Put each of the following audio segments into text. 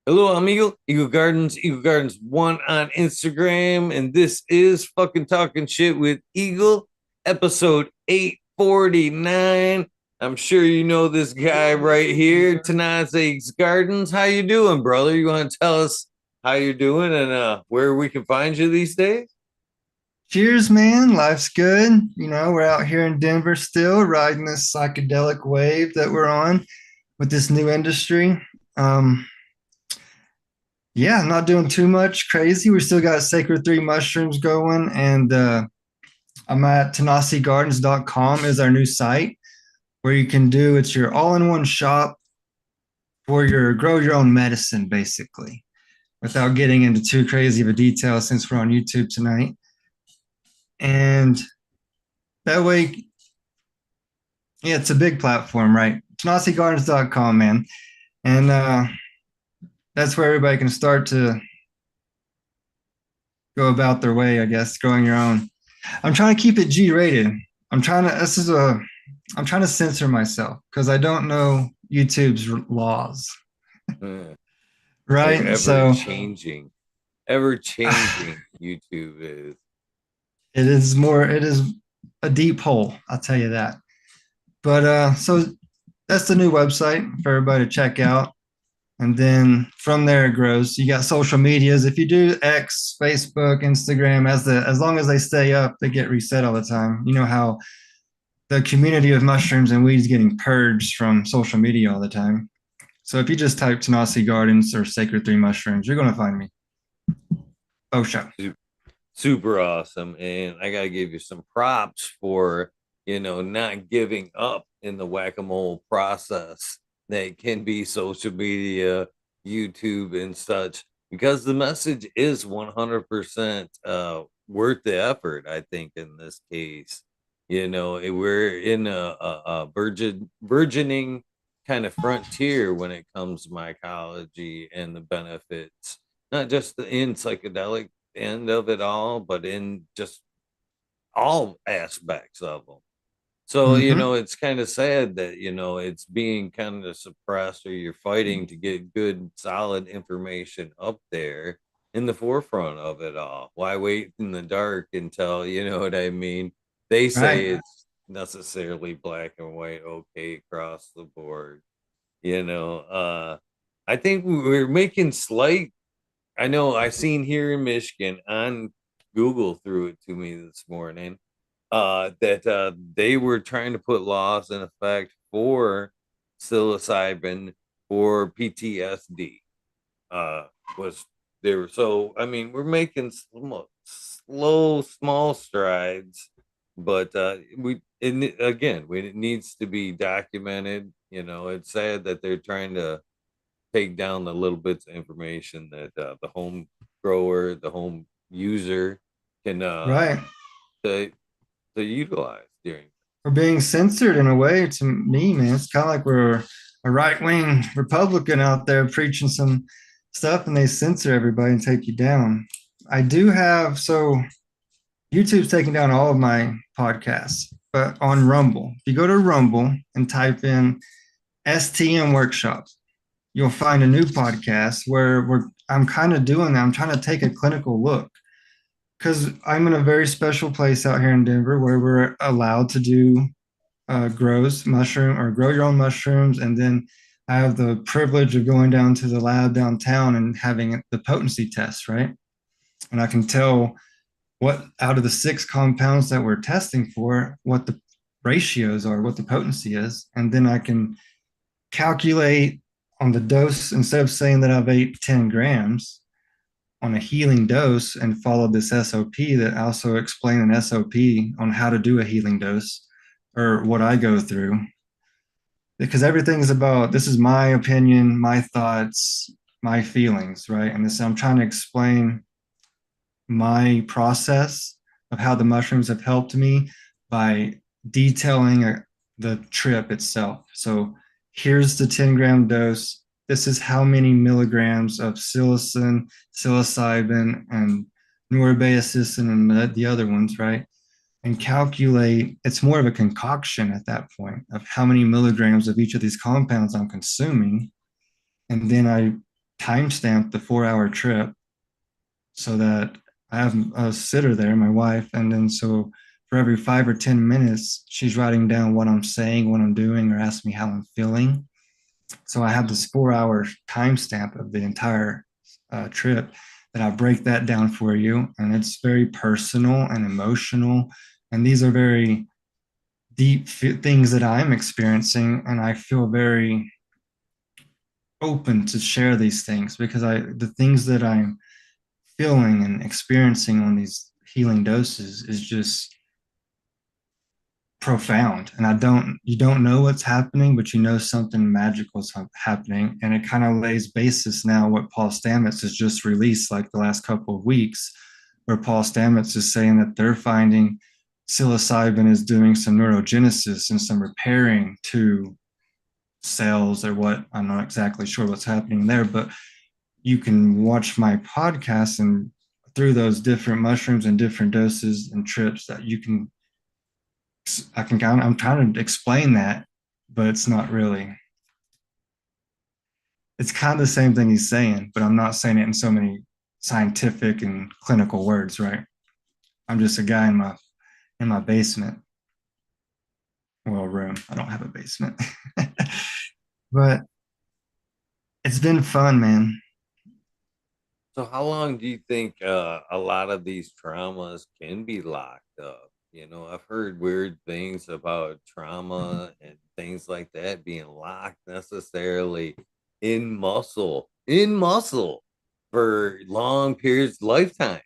Hello, I'm Eagle Gardens 1 on Instagram, and this is fucking talking shit with Eagle, episode 849. I'm sure you know this guy right here, Tanasi Gardens. How you doing, brother? You want to tell us how you're doing and where we can find you these days? Cheers, man. Life's good. We're out here in Denver still riding this psychedelic wave that we're on with this new industry. Um, yeah, not doing too much crazy. We still got Sacred 3 mushrooms going, and I'm at TanasiGardens.com is our new site where you can do it's your all-in-one shop for your grow your own medicine, basically, without getting into too crazy of a detail since we're on YouTube tonight. And that way, yeah, it's a big platform, right? TanasiGardens.com, man. And that's where everybody can start to go about their way, I guess, growing your own. I'm trying to keep it G rated. I'm trying to censor myself because I don't know YouTube's laws, Uh, they're right? So ever changing. YouTube is. it is a deep hole, I'll tell you that. But so that's the new website for everybody to check out. And then from there it grows. You got social medias. If you do X, Facebook, Instagram, as long as they stay up, they get reset all the time. You know how the community of mushrooms and weeds getting purged from social media all the time. So if you just type Tanasi Gardens or Sacred 3 Mushrooms, you're gonna find me. Oh show. Super awesome. And I got to give you some props for, not giving up in the whack a mole process that can be social media, YouTube, and such, because the message is 100% worth the effort, I think, in this case. We're in a burgeoning kind of frontier when it comes to mycology and the benefits, not just in psychedelic end of it all, but in just all aspects of them. So, Mm-hmm. it's kind of sad that, it's being kind of suppressed, or you're fighting to get good, solid information up there in the forefront of it all. Why wait in the dark until, you know what I mean? They say Right. it's necessarily black and white, okay, across the board. You know, I think we're making slight. I know I seen here in Michigan on Google threw it to me this morning that they were trying to put laws in effect for psilocybin for PTSD. Uh, was there? So I mean, we're making slow, small strides, but again, it needs to be documented. It's sad that they're trying to take down the little bits of information that the home grower, the home user can Right. to, to utilize during. We're being censored in a way to me, man. It's kind of like we're a right wing Republican out there preaching some stuff and they censor everybody and take you down. I do have so YouTube's taking down all of my podcasts, but on Rumble, if you go to Rumble and type in STM workshops, you'll find a new podcast where I'm kind of doing that. I'm trying to take a clinical look because I'm in a very special place out here in Denver where we're allowed to do grows mushroom or grow your own mushrooms. And then I have the privilege of going down to the lab downtown and having the potency test, right? And I can tell what out of the 6 compounds that we're testing for, what the ratios are, what the potency is. And then I can calculate on the dose instead of saying that I've ate 10 grams on a healing dose and followed this SOP that I also explain an SOP on how to do a healing dose or what I go through. Because everything's about this is my opinion, my thoughts, my feelings, right? And this I'm trying to explain my process of how the mushrooms have helped me by detailing the trip itself. So here's the 10-gram dose. This is how many milligrams of psilocybin, and norabacicin, and the other ones, right? And calculate, it's more of a concoction at that point, of how many milligrams of each of these compounds I'm consuming. And then I timestamp the 4 hour trip so that I have a sitter there, my wife, and then so for every 5 or 10 minutes, she's writing down what I'm saying, what I'm doing, or asking me how I'm feeling. So I have this 4 hour timestamp of the entire trip that I break that down for you, and it's very personal and emotional, and these are very deep things that I'm experiencing, and I feel very open to share these things because the things that I'm feeling and experiencing on these healing doses is just profound. And you don't know what's happening, but you know something magical is happening. And it kind of lays basis now what Paul Stamets has just released like the last couple of weeks, where Paul Stamets is saying that they're finding psilocybin is doing some neurogenesis and some repairing to cells or what. I'm not exactly sure what's happening there, but you can watch my podcast and through those different mushrooms and different doses and trips that you can I can count. I'm trying to explain that, but it's not really. It's kind of the same thing he's saying, but I'm not saying it in so many scientific and clinical words, right? I'm just a guy in my basement, well, room. I don't have a basement, but it's been fun, man. So how long do you think a lot of these traumas can be locked up? You know, I've heard weird things about trauma and things like that being locked necessarily in muscle for long periods, lifetimes.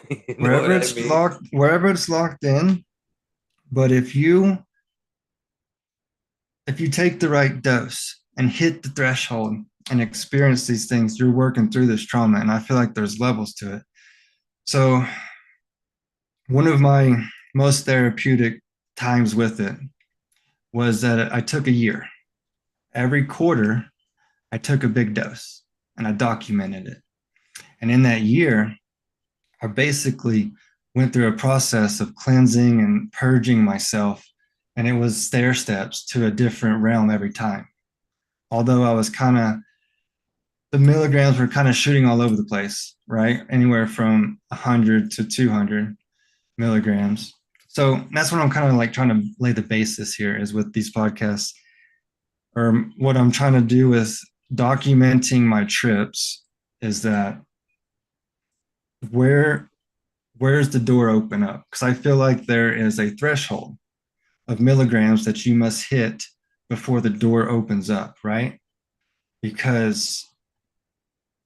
You know what I mean? Wherever it's locked in. But if you take the right dose and hit the threshold and experience these things, you're working through this trauma. And I feel like there's levels to it. So, one of my most therapeutic times with it was that I took a year. Every quarter, I took a big dose and I documented it. And in that year, I basically went through a process of cleansing and purging myself. And it was stair steps to a different realm every time. Although I was kind of the milligrams were kind of shooting all over the place, right? Anywhere from 100 to 200 milligrams. So that's what I'm kind of like trying to lay the basis here is with these podcasts, or what I'm trying to do with documenting my trips is that where where's the door open up? Because I feel like there is a threshold of milligrams that you must hit before the door opens up, right? Because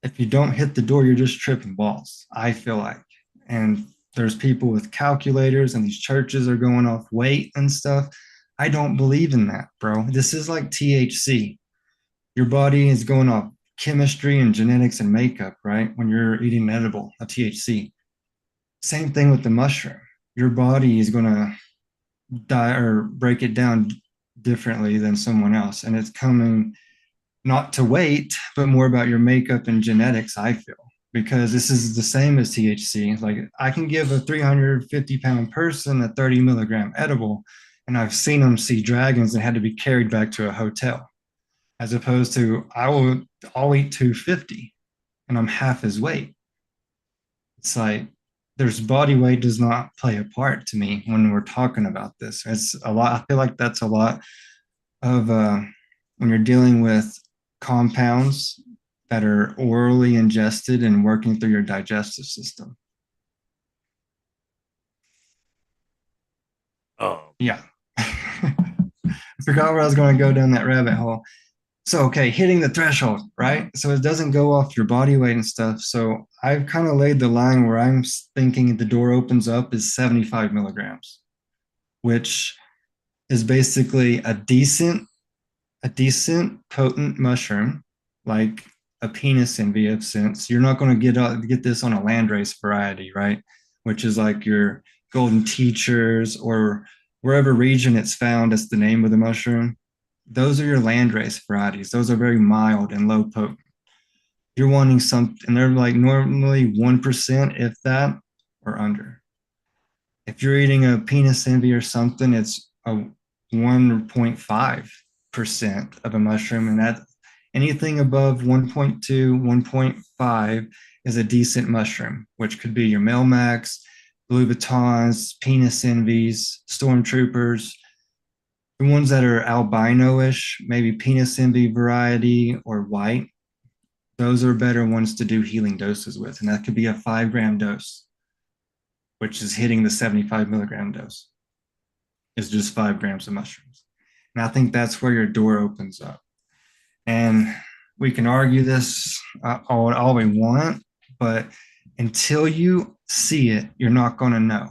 if you don't hit the door, you're just tripping balls, I feel like. And there's people with calculators, and these churches are going off weight and stuff. I don't believe in that, bro. This is like THC. Your body is going off chemistry and genetics and makeup, right? When you're eating an edible, a THC. Same thing with the mushroom. Your body is going to die or break it down differently than someone else. And it's coming not to weight, but more about your makeup and genetics, I feel, because this is the same as THC. Like I can give a 350-pound person a 30 milligram edible, and I've seen them see dragons and had to be carried back to a hotel, as opposed to I'll eat 250 and I'm half his weight. It's like there's body weight does not play a part to me when we're talking about this. It's a lot. I feel like that's a lot of when you're dealing with compounds that are orally ingested and working through your digestive system. Um, Yeah. I forgot where I was going to go down that rabbit hole. So, okay, hitting the threshold, right? So it doesn't go off your body weight and stuff. So I've kind of laid the line where I'm thinking the door opens up is 75 milligrams, which is basically a decent potent mushroom, like a penis envy of sense. You're not going to get this on a landrace variety, right? Which is like your golden teachers or wherever region it's found. That's the name of the mushroom. Those are your landrace varieties. Those are very mild and low potent. You're wanting something, and they're like normally 1%, if that, or under. If you're eating a penis envy or something, it's a 1.5% of a mushroom, and that Anything above 1.2, 1.5 is a decent mushroom, which could be your Melmax, Blue Batons, Penis Envies, Stormtroopers, the ones that are albino-ish, maybe Penis Envy variety or white. Those are better ones to do healing doses with. And that could be a 5 gram dose, which is hitting the 75 milligram dose. It's just 5 grams of mushrooms. And I think that's where your door opens up. And we can argue this all we want, but until you see it, you're not going to know.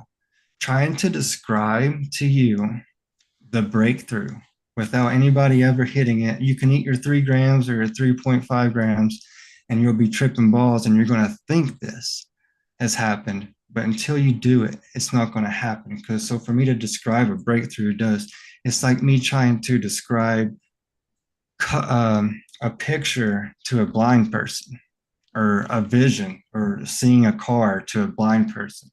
Trying to describe to you the breakthrough without anybody ever hitting it, you can eat your 3 grams or your 3.5 grams and you'll be tripping balls and you're going to think this has happened. But until you do it, it's not going to happen. Because so for me to describe a breakthrough dose, it's like me trying to describe a picture to a blind person or a vision or seeing a car to a blind person.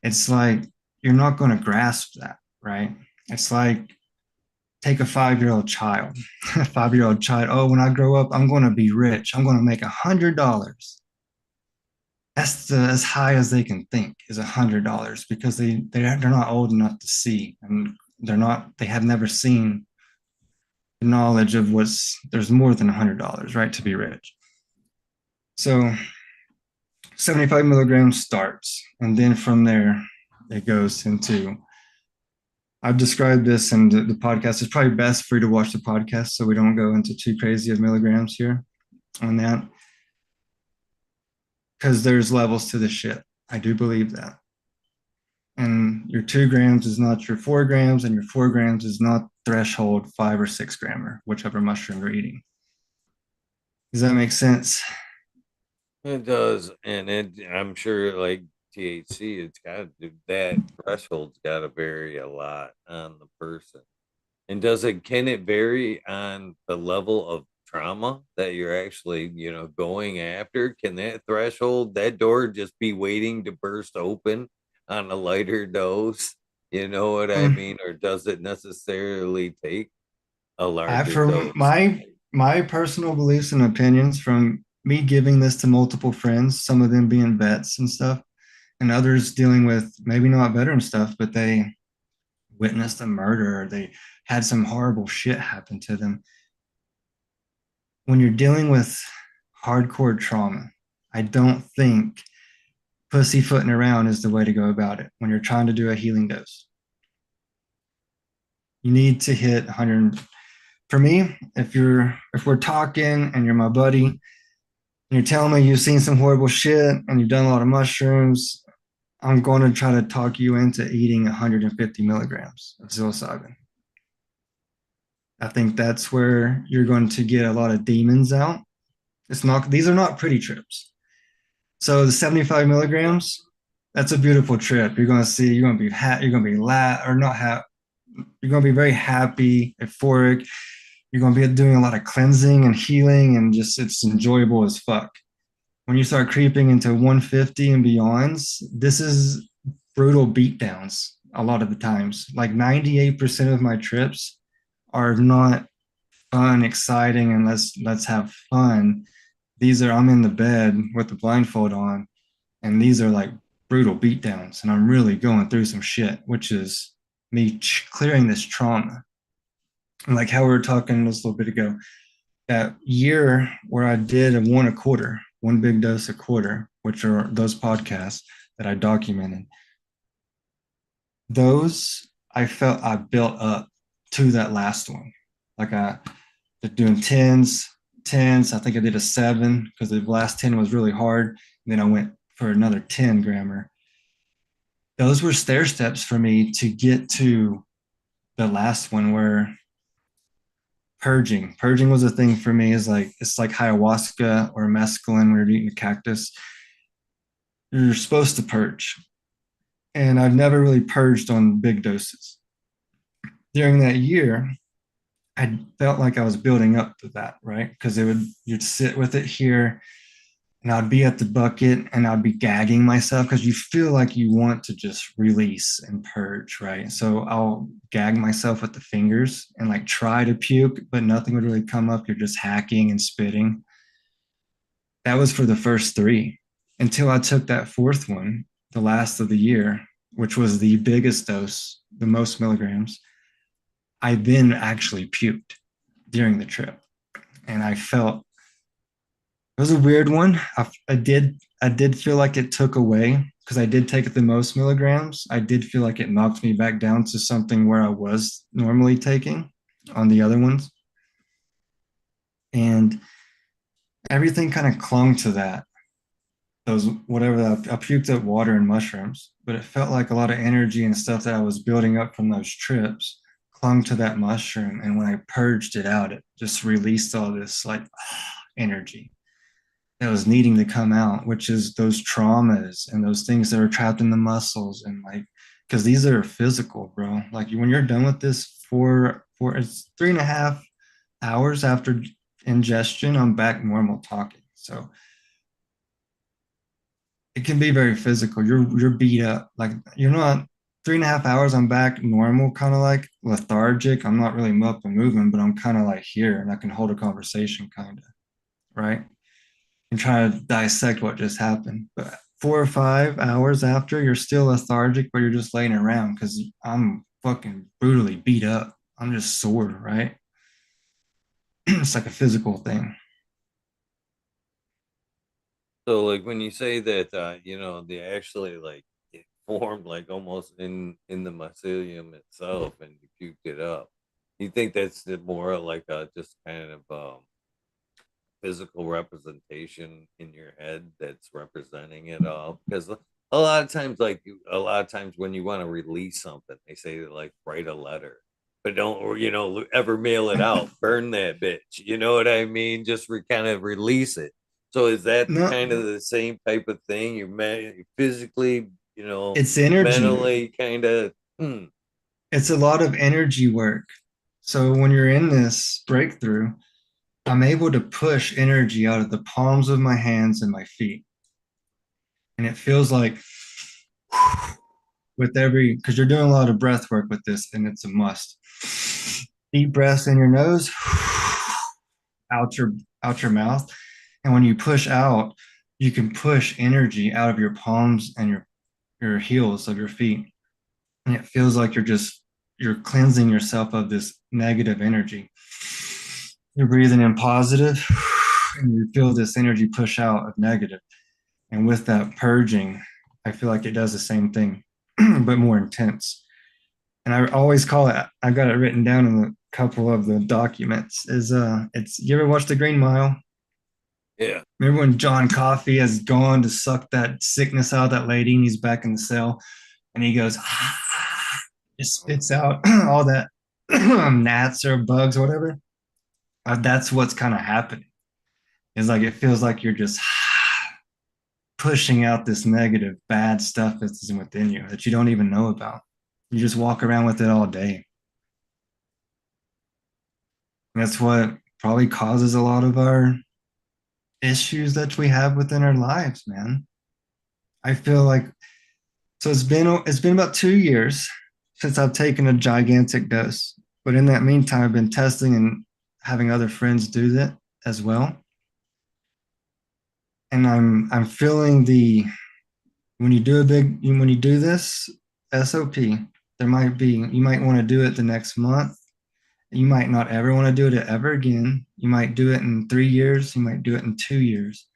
It's like you're not going to grasp that, right? It's like take a 5-year-old child, a 5-year-old child. Oh, when I grow up, I'm going to be rich. I'm going to make $100. That's as high as they can think is $100 because they're not old enough to see, and they have never seen the knowledge of there's more than $100, right, to be rich. So 75 milligrams starts, and then from there it goes into. I've described this in the podcast. It's probably best for you to watch the podcast so we don't go into too crazy of milligrams here on that, because there's levels to this shit. I do believe that. And your 2 grams is not your 4 grams, and your 4 grams is not threshold 5 or 6 grammer, whichever mushroom you're eating. Does that make sense? It does, and I'm sure like THC, it's got that threshold's got to vary a lot on the person. And can it vary on the level of trauma that you're actually, going after? Can that threshold, that door just be waiting to burst open on a lighter dose? You know what I Um, mean? Or does it necessarily take a I larger from dose? my personal beliefs and opinions from me giving this to multiple friends, some of them being vets and stuff, and others dealing with maybe not veteran stuff, but they witnessed a murder or they had some horrible shit happen to them. When you're dealing with hardcore trauma, I don't think pussyfooting around is the way to go about it when you're trying to do a healing dose. You need to hit 100. For me, if we're talking and you're my buddy and you're telling me you've seen some horrible shit and you've done a lot of mushrooms, I'm going to try to talk you into eating 150 milligrams of psilocybin. I think that's where you're going to get a lot of demons out. These are not pretty trips. So the 75 milligrams, that's a beautiful trip. You're going to see, you're going to be you're going to be or not you're going to be very happy, euphoric. You're going to be doing a lot of cleansing and healing, and just it's enjoyable as fuck. When you start creeping into 150 and beyonds, this is brutal beatdowns a lot of the times. Like 98% of my trips are not fun, exciting, and let's have fun. These are I'm in the bed with the blindfold on, and these are like brutal beatdowns, and I'm really going through some shit, which is me clearing this trauma. And like how we were talking just a little bit ago, that year where I did a one a quarter, one big dose a quarter, which are those podcasts that I documented. Those I felt I built up to that last one. Like I did doing tens. I think I did a 7 because the last 10 was really hard. And then I went for another 10 grammer. Those were stair steps for me to get to the last one where purging was a thing for me. Is like it's like ayahuasca or mescaline when you're eating a cactus. You're supposed to purge, and I've never really purged on big doses. During that year, I felt like I was building up to that, right? Because you'd sit with it here, and I'd be at the bucket and I'd be gagging myself because you feel like you want to just release and purge, right? So I'll gag myself with the fingers and like try to puke, but nothing would really come up. You're just hacking and spitting. That was for the first three until I took that fourth one, the last of the year, which was the biggest dose, the most milligrams. I then actually puked during the trip, and I felt it was a weird one. I did feel like it took away because I did take the most milligrams. I did feel like it knocked me back down to something where I was normally taking on the other ones, and everything kind of clung to that. Those whatever that, I puked up water and mushrooms, but it felt like a lot of energy and stuff that I was building up from those trips clung to that mushroom. And when I purged it out, it just released all this like energy that was needing to come out, which is those traumas and those things that are trapped in the muscles and like because these are physical, bro. Like when you're done with this for it's 3.5 hours after ingestion, I'm back normal talking. So it can be very physical. You're beat up. Like you're not 3.5 hours, I'm back normal, kind of like lethargic. I'm not really up and moving, but I'm kind of like here and I can hold a conversation kind of, right? And try to dissect what just happened. But 4 or 5 hours after, you're still lethargic, but you're just laying around because I'm fucking brutally beat up. I'm just sore, right? It's like a physical thing. So like when you say that they actually like it formed like almost in the mycelium itself and you puked it up. You think that's more like just kind of physical representation in your head that's representing it all? Because a lot of times when you want to release something, they say like write a letter, but don't or ever mail it out. Burn that bitch. You know what I mean? Just kind of release it. So is that No, kind of the same type of thing? You physically, it's energy. mentally kind of. Hmm. It's a lot of energy work. So when you're in this breakthrough, I'm able to push energy out of the palms of my hands and my feet. And it feels like with every, because you're doing a lot of breath work with this, and it's a must. Deep breaths in your nose, out your out your mouth. And when you push out, you can push energy out of your palms and your heels of your feet. And it feels like you're cleansing yourself of this negative energy. You're breathing in positive, and you feel this energy push out of negative. And with that purging, I feel like it does the same thing, but more intense. And I always call it, I got it written down in a couple of the documents, is it's you ever watch The Green Mile? Yeah. Remember when John Coffey has gone to suck that sickness out of that lady and he's back in the cell and he goes, it spits out all that gnats or bugs or whatever. That's what's kind of happening. It's like it feels like you're just pushing out this negative, bad stuff that's within you that you don't even know about. You just walk around with it all day. And that's what probably causes a lot of our issues that we have within our lives, man. I feel like so it's been about 2 years since I've taken a gigantic dose. But in that meantime, I've been testing and having other friends do that as well. And I'm feeling the when you do this SOP, you might want to do it the next month. You might not ever want to do it ever again. You might do it in 3 years. You might do it in 2 years.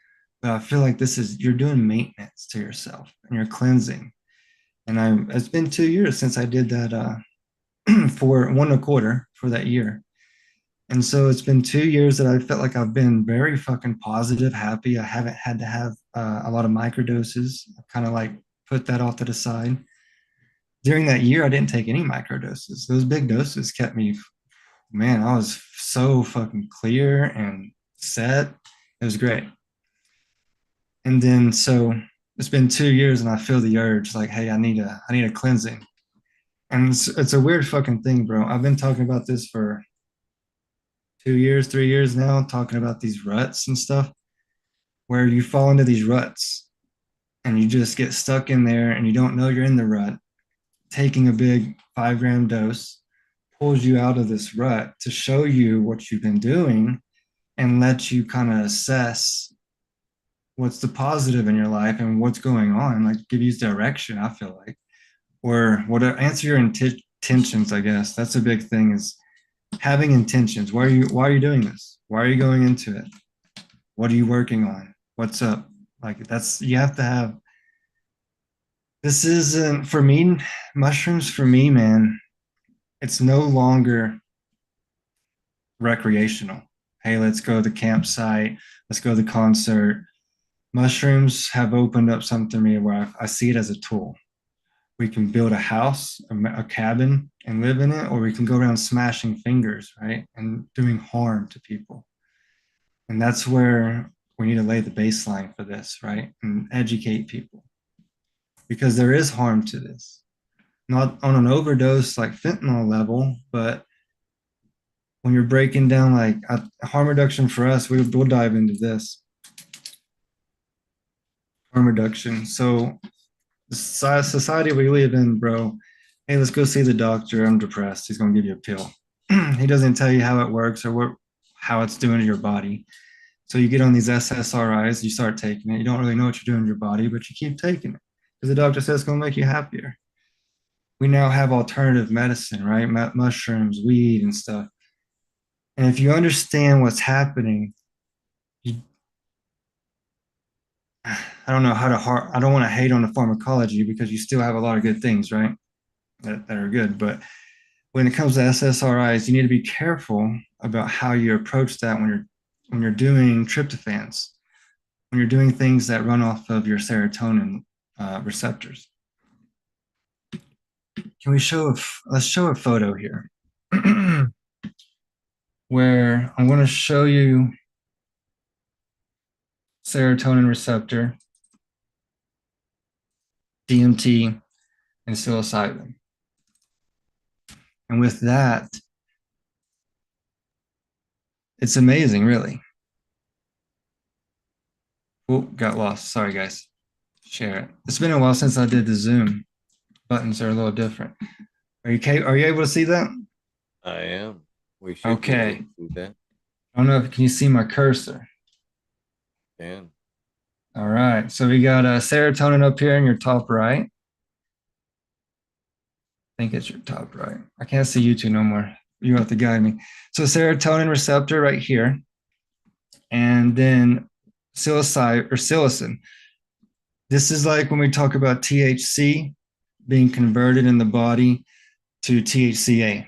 But I feel like you're doing maintenance to yourself and you're cleansing. And it's been 2 years since I did that for 1.25 for that year. And so it's been 2 years that I felt like I've been very fucking positive, happy. I haven't had to have a lot of microdoses. I kind of like put that off to the side. During that year, I didn't take any microdoses. Those big doses kept me, man, I was so fucking clear and set. It was great. And then so it's been 2 years and I feel the urge like, hey, I need a cleansing. And it's a weird fucking thing, bro. I've been talking about this for 2 years, 3 years now, talking about these ruts and stuff where you fall into these ruts and you just get stuck in there and you don't know you're in the rut. Taking a big 5 gram dose pulls you out of this rut to show you what you've been doing and let you kind of assess what's the positive in your life and what's going on, like give you direction, I feel like, or whatever, answer your intentions, I guess. That's a big thing, is having intentions. Why are you doing this? Why are you going into it? What are you working on? What's up? Like, that's, you have to have, this isn't for me, mushrooms for me, man, it's no longer recreational. Hey, let's go to the campsite, let's go to the concert. Mushrooms have opened up something to me where I see it as a tool. We can build a house, a cabin, and live in it, or we can go around smashing fingers, right? And doing harm to people. And that's where we need to lay the baseline for this, right? And educate people. Because there is harm to this. Not on an overdose like fentanyl level, but when you're breaking down like harm reduction for us, we'll dive into this. Harm reduction. So the society we live in, bro, hey, let's go see the doctor. I'm depressed. He's going to give you a pill. He doesn't tell you how it works or how it's doing to your body. So you get on these SSRIs, you start taking it. You don't really know what you're doing in your body, but you keep taking it because the doctor says it's going to make you happier. We now have alternative medicine, right? Mushrooms, weed, and stuff. And if you understand what's happening, you, I don't know how to, I don't want to hate on the pharmacology because you still have a lot of good things, right? That are good. But when it comes to SSRIs, you need to be careful about how you approach that when you're doing tryptophans, when you're doing things that run off of your serotonin receptors. Can we let's show a photo here where I'm going to show you serotonin receptor, DMT, and psilocybin. And with that, it's amazing, really. Oh, got lost. Sorry, guys. Share it. It's been a while since I did the Zoom. Buttons are a little different. Are you able to see that? I am. We should Okay. be able to do that. I don't know if can you see my cursor? Can. All right. So we got serotonin up here in your top right. I think it's your top right. I can't see you two no more. You have to guide me. So serotonin receptor right here. And then psilocin. This is like when we talk about THC being converted in the body to THCA.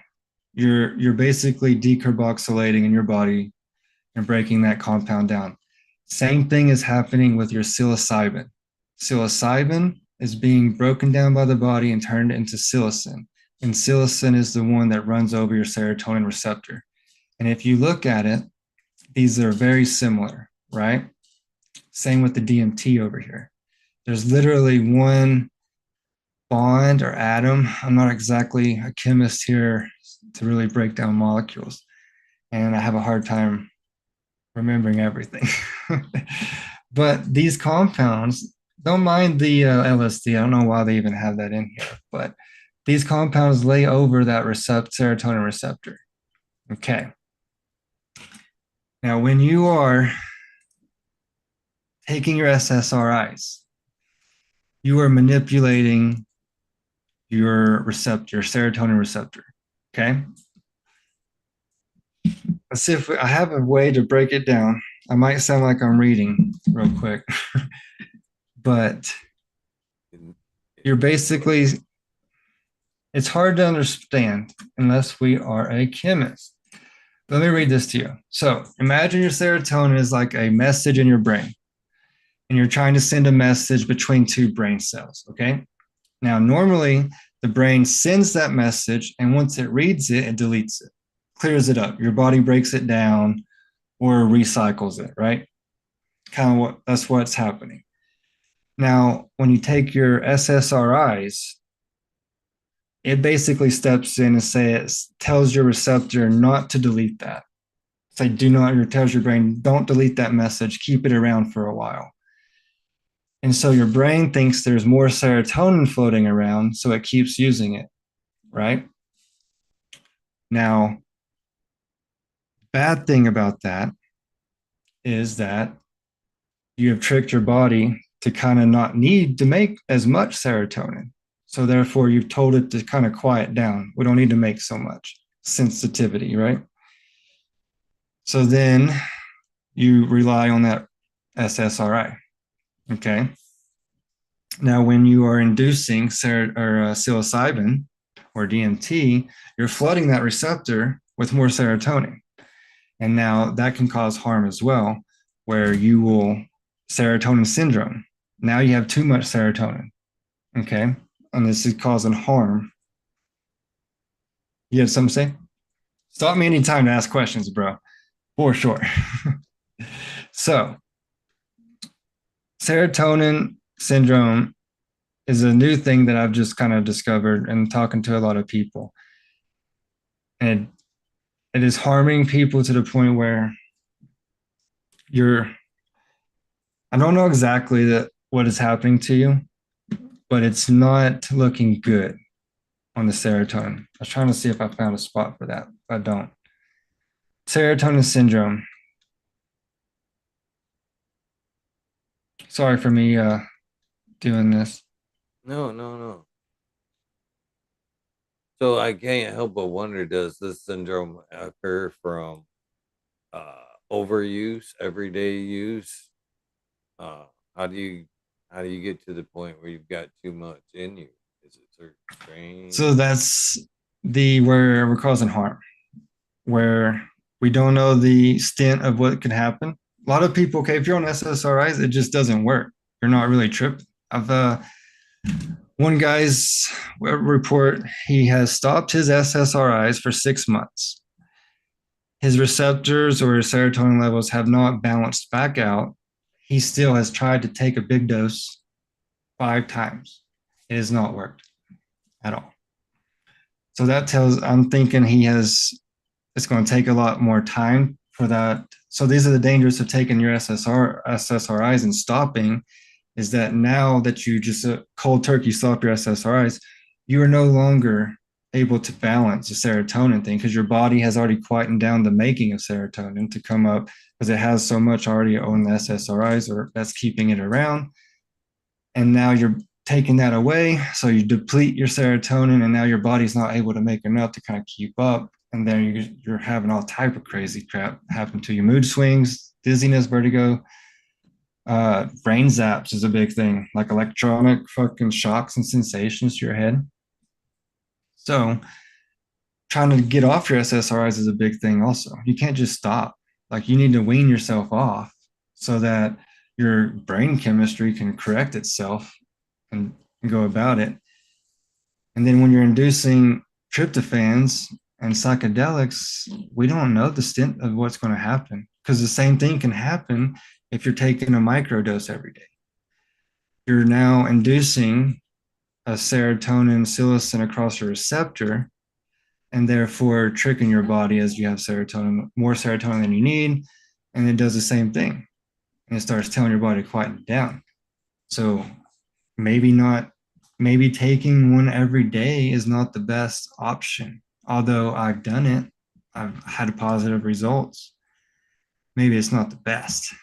You're basically decarboxylating in your body and breaking that compound down. Same thing is happening with your psilocybin. Psilocybin is being broken down by the body and turned into psilocin. And psilocin is the one that runs over your serotonin receptor. And if you look at it, these are very similar, right? Same with the DMT over here. There's literally one bond or atom. I'm not exactly a chemist here to really break down molecules, and I have a hard time remembering everything. But these compounds, don't mind the LSD. I don't know why they even have that in here, but these compounds lay over that serotonin receptor. Okay. Now, when you are taking your SSRIs, you are manipulating your receptor, your serotonin receptor. Okay. Let's see if I have a way to break it down. I might sound like I'm reading real quick, but you're basically, it's hard to understand unless we are a chemist. Let me read this to you. So imagine your serotonin is like a message in your brain, and you're trying to send a message between two brain cells. Okay. Now, normally the brain sends that message, and once it reads it, it deletes it, clears it up. Your body breaks it down or recycles it, right? Kind of that's what's happening. Now, when you take your SSRIs, it basically steps in and tells your receptor not to delete that. say do not, or tells your brain, don't delete that message, keep it around for a while. And so your brain thinks there's more serotonin floating around, so it keeps using it, right? Now, bad thing about that is that you have tricked your body to kind of not need to make as much serotonin. So therefore, you've told it to kind of quiet down. We don't need to make so much sensitivity, right? So then you rely on that SSRI. Okay. Now, when you are inducing psilocybin or DMT, you're flooding that receptor with more serotonin. And now that can cause harm as well, where you will serotonin syndrome. Now you have too much serotonin. Okay. And this is causing harm. You have something to say? Stop me anytime to ask questions, bro. For sure. So, serotonin syndrome is a new thing that I've just kind of discovered and talking to a lot of people. And it is harming people to the point where you're, I don't know exactly what is happening to you, but it's not looking good on the serotonin. I was trying to see if I found a spot for that. I don't. Serotonin syndrome. Sorry for me doing this. No, no, no. So I can't help but wonder, does this syndrome occur from overuse, everyday use? Uh, how do you get to the point where you've got too much in you? Is it certain So strain? that's the where we're causing harm, where we don't know the extent of what could happen. A lot of people, okay, if you're on SSRIs, it just doesn't work. You're not really tripping. I've one guy's report, he has stopped his SSRIs for 6 months. His receptors or his serotonin levels have not balanced back out. He still has tried to take a big dose 5 times. It has not worked at all. So that tells, I'm thinking it's going to take a lot more time for that. So these are the dangers of taking your SSRIs and stopping, is that now that you just cold turkey stop your SSRIs, you are no longer able to balance the serotonin thing because your body has already quietened down the making of serotonin to come up because it has so much already on the SSRIs or that's keeping it around. And now you're taking that away. So you deplete your serotonin and now your body's not able to make enough to kind of keep up. And then you're having all type of crazy crap happen to you. Mood swings, dizziness, vertigo, brain zaps is a big thing, like electronic fucking shocks and sensations to your head. So trying to get off your SSRIs is a big thing also. You can't just stop. Like you need to wean yourself off so that your brain chemistry can correct itself and go about it. And then when you're inducing tryptophans and psychedelics, we don't know the stint of what's going to happen because the same thing can happen if you're taking a microdose every day. You're now inducing a serotonin psilocin across a receptor and therefore tricking your body as you have serotonin, more serotonin than you need. And it does the same thing. And it starts telling your body to quieten down. So maybe not, maybe taking one every day is not the best option. Although I've done it, I've had positive results. Maybe it's not the best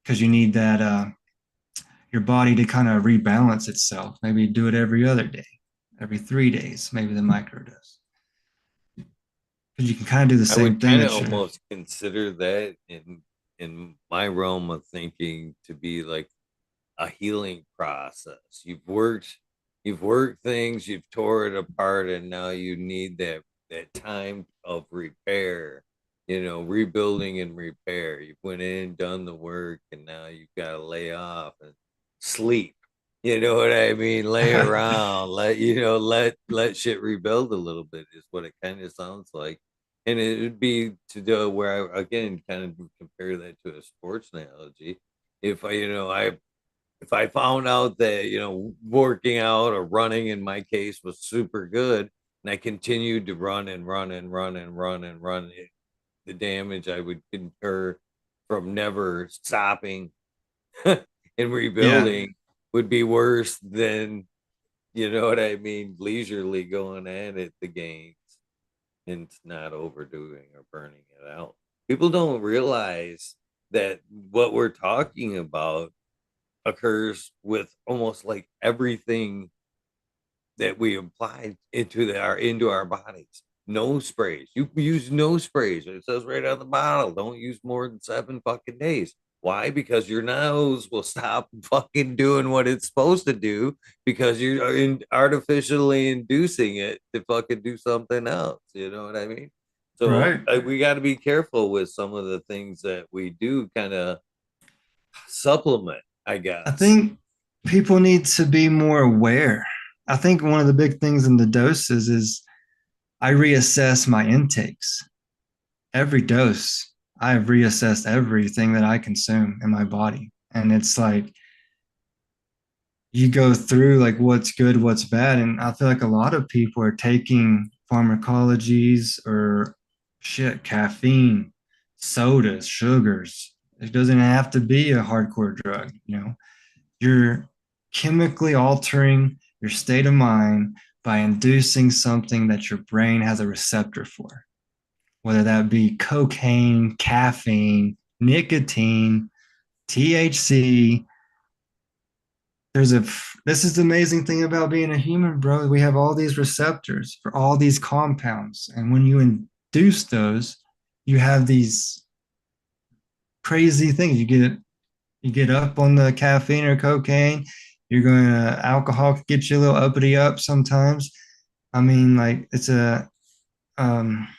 because you need that your body to kind of rebalance itself. Maybe do it every other day, every 3 days, maybe the microdose. Because you can kind of do the I same would thing kind of that you're. almost consider that in my realm of thinking to be like a healing process. You've worked things, you've tore it apart, and now you need that time of repair, rebuilding and repair. You've went in, done the work, and now you've got to lay off and sleep. You know what I mean? Lay around, let shit rebuild a little bit is what it kind of sounds like. And it would be to do where I again kind of compare that to a sports analogy. If I found out that, working out or running in my case was super good, and I continued to run and run and run and run and run, the damage I would incur from never stopping and Yeah, rebuilding would be worse than, you know what I mean, leisurely going at it, the gains, and not overdoing or burning it out. People don't realize that what we're talking about occurs with almost like everything that we apply into our bodies. No sprays. You use no sprays. It says right on the bottle. Don't use more than 7 fucking days. Why? Because your nose will stop fucking doing what it's supposed to do because you're artificially inducing it to fucking do something else. You know what I mean? So right. we got to be careful with some of the things that we do kind of supplement, I I guess. think people need to be more aware. I think one of the big things in the doses is I reassess my intakes. Every dose, I've reassessed everything that I consume in my body. And it's like you go through like what's good, what's bad. And I feel like a lot of people are taking pharmacologies or shit, caffeine, sodas, sugars. It doesn't have to be a hardcore drug, you know. You're chemically altering your state of mind by inducing something that your brain has a receptor for, whether that be cocaine, caffeine, nicotine, THC. This is the amazing thing about being a human, bro. We have all these receptors for all these compounds. And when you induce those, you have these crazy things. You get up on the caffeine or cocaine, you're going to alcohol get you a little uppity up sometimes. I mean, like it's a um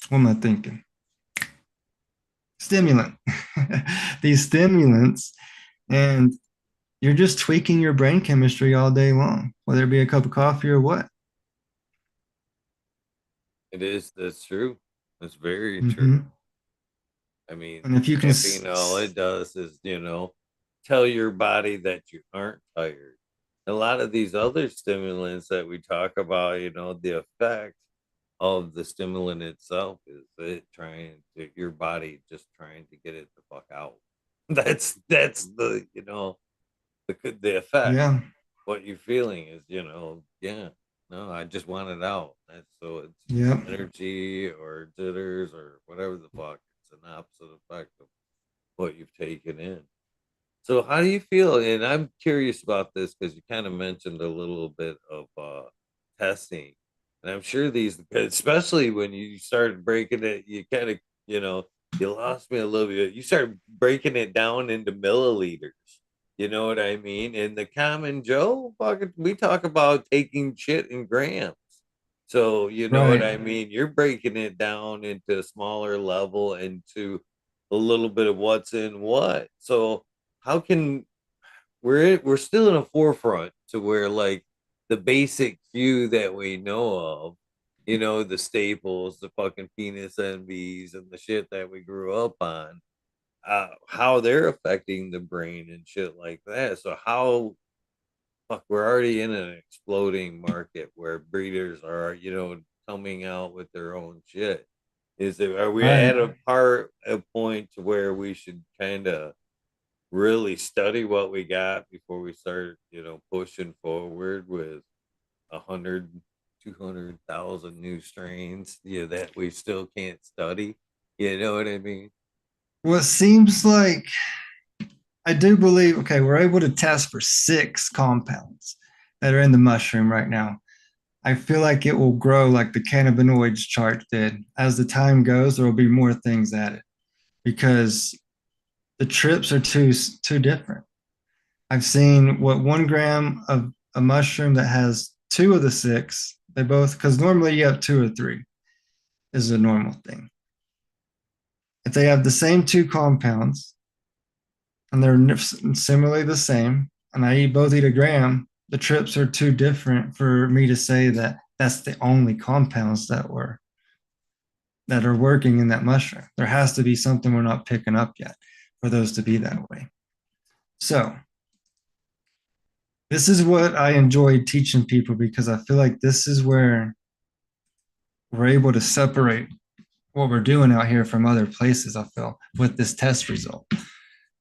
what am I thinking? Stimulant. These stimulants, and you're just tweaking your brain chemistry all day long, whether it be a cup of coffee or what. It is. That's true. That's very true. Hmm. I mean, And if you can, caffeine, all it does is, tell your body that you aren't tired. A lot of these other stimulants that we talk about, the effect of the stimulant itself is it trying to your body just trying to get it the fuck out. That's the effect. yeah, What you're feeling is, yeah, no, I just want it out. That's so it's yeah. energy or jitters or whatever the fuck. It's an opposite effect of what you've taken in. So how do you feel? And I'm curious about this because you kind of mentioned a little bit of testing. And I'm sure these, especially when you started breaking it, you kind of, you know, you lost me a little bit. You started breaking it down into milliliters. You know what I mean? And the common Joe, fucking, we talk about taking shit in grams. So you know what Right. I mean? You're breaking it down into a smaller level, into a little bit of what's in what. So how can we're still in a forefront to where like the basic few that we know of, the staples, the fucking penis envies and the shit that we grew up on, how they're affecting the brain and shit like that. So how fuck, we're already in an exploding market where breeders are, coming out with their own shit. Are we Right. at a point to where we should kind of really study what we got before we start, pushing forward with 100, 200,000 new strains, that we still can't study? You know what I mean? Well, it seems like I do believe, okay, we're able to test for 6 compounds that are in the mushroom right now. I feel like it will grow like the cannabinoids chart did. As the time goes, there will be more things added because the trips are too different. I've seen what 1 gram of a mushroom that has two of the 6. They both, because normally you have 2 or 3 is a normal thing. If they have the same 2 compounds and they're similarly the same, and I both eat a gram, the trips are too different for me to say that that's the only compounds that are working in that mushroom. There has to be something we're not picking up yet for those to be that way. So this is what I enjoy teaching people because I feel like this is where we're able to separate. what we're doing out here from other places, I feel, with this test result.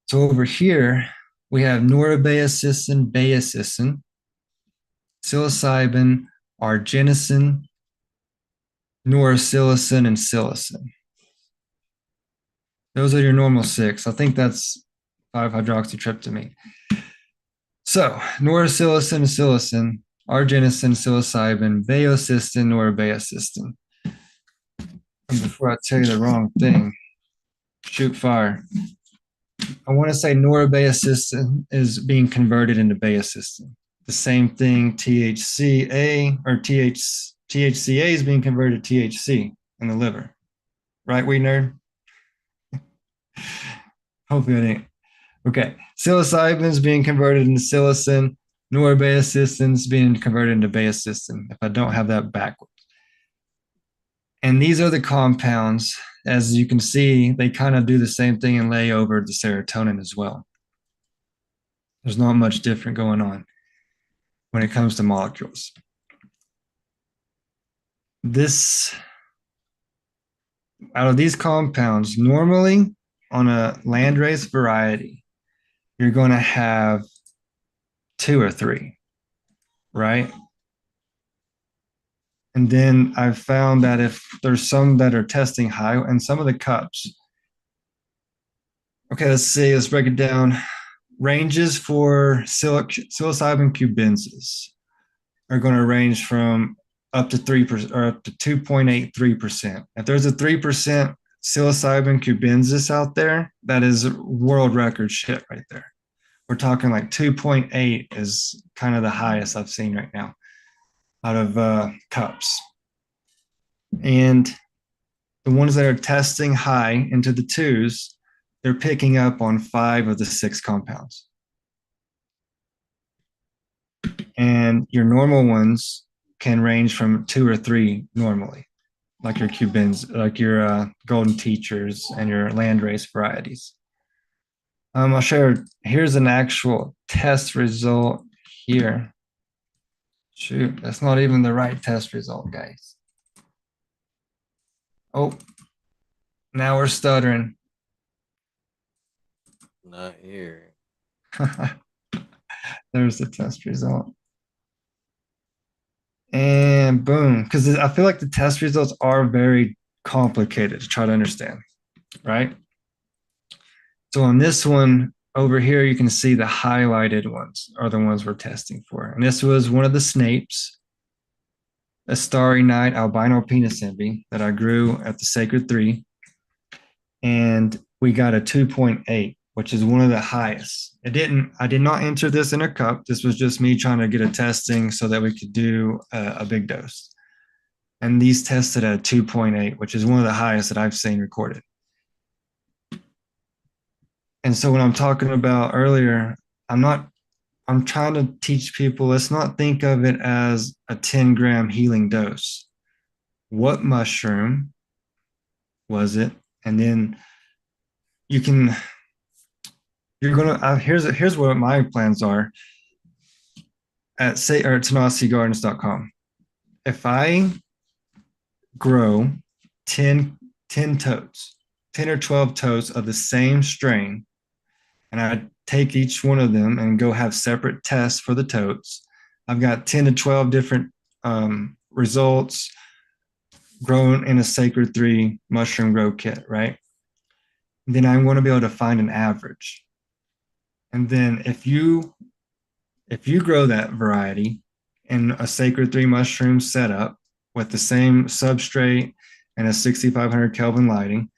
So over here, we have norabeacicin, beacicin, psilocybin, arginicin, noracillin, and psilocin. Those are your normal six. I think that's 5-hydroxytryptamine. So noracillin and psilocin, arginicin, psilocybin, baeocystin, norabeacicin. And before I tell you the wrong thing, shoot fire. I want to say norabeacicin is being converted into beacicin. The same thing, THCA or THCA is being converted to THC in the liver. Right, we nerd? Hopefully I didn't. Okay. Psilocybin is being converted into psilocin. Norabeacicin is being converted into beacicin, if I don't have that backwards. And these are the compounds. As you can see, they kind of do the same thing and lay over the serotonin as well. There's not much different going on when it comes to molecules. This, out of these compounds, normally on a landrace variety, you're going to have 2 or 3, right? And then I've found that if there's some that are testing high and some of the cups, okay, let's break it down. Ranges for psilocybin cubensis are going to range from up to 3% or up to 2.83%. If there's a 3% psilocybin cubensis out there, that is world record shit right there. We're talking like 2.8 is kind of the highest I've seen right now out of cups. And the ones that are testing high into the 2s, they're picking up on 5 of the 6 compounds. And your normal ones can range from 2 or 3 normally, like your Cubans, like your golden teachers and your landrace varieties. I'll share, here's an actual test result here. Shoot, that's not even the right test result, guys. Oh, now we're stuttering. Not here. There's the test result. And boom, because I feel like the test results are very complicated to try to understand, right? So on this one over here, you can see the highlighted ones are the ones we're testing for. And this was one of the snapes, a starry night albino penis envy that I grew at the Sacred 3. And we got a 2.8, which is one of the highest. I did not enter this in a cup. This was just me trying to get a testing so that we could do a big dose. And these tested at 2.8, which is one of the highest that I've seen recorded. And so when I'm talking about earlier, I'm trying to teach people, let's not think of it as a 10-gram healing dose. What mushroom was it? And then you're gonna here's what my plans are at TanasiGardens.com. If I grow 10 totes, 10 or 12 totes of the same strain, and I take each one of them and go have separate tests for the totes, I've got 10 to 12 different results grown in a Sacred 3 mushroom grow kit, right? And then I'm going to be able to find an average. And then if you grow that variety in a Sacred 3 mushroom setup with the same substrate and a 6,500 Kelvin lighting,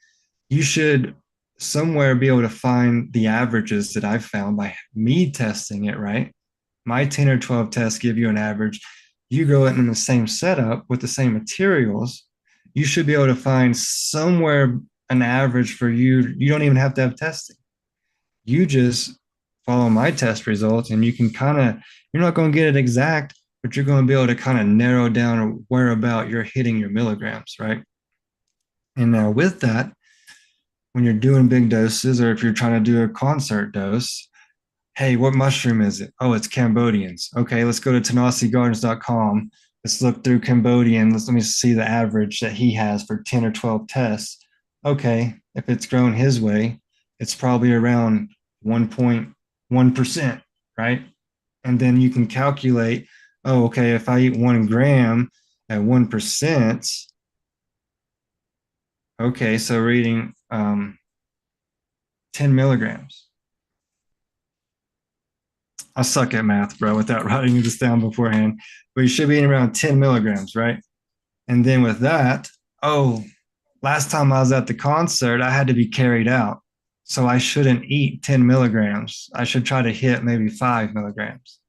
you should somewhere be able to find the averages that I've found by me testing it, right? My 10 or 12 tests give you an average. You grow it in the same setup with the same materials, you should be able to find somewhere an average for you. You don't even have to have testing. You just follow my test results and you can you're not going to get it exact, but you're going to be able to kind of narrow down where about you're hitting your milligrams, right? And now with that, when you're doing big doses or if you're trying to do a concert dose, hey, what mushroom is it? Oh, it's Cambodians. Okay, let's go to TanasiGardens.com Let's look through Cambodian. Let me see the average that he has for 10 or 12 tests. Okay, if it's grown his way, it's probably around 1.1%, right? And then you can calculate, oh, okay, if I eat 1 gram at 1%, okay, so we're eating 10 milligrams. I suck at math, bro, without writing this down beforehand. But you should be eating around 10 milligrams, right? And then with that, oh, last time I was at the concert, I had to be carried out. So I shouldn't eat 10 milligrams. I should try to hit maybe 5 milligrams.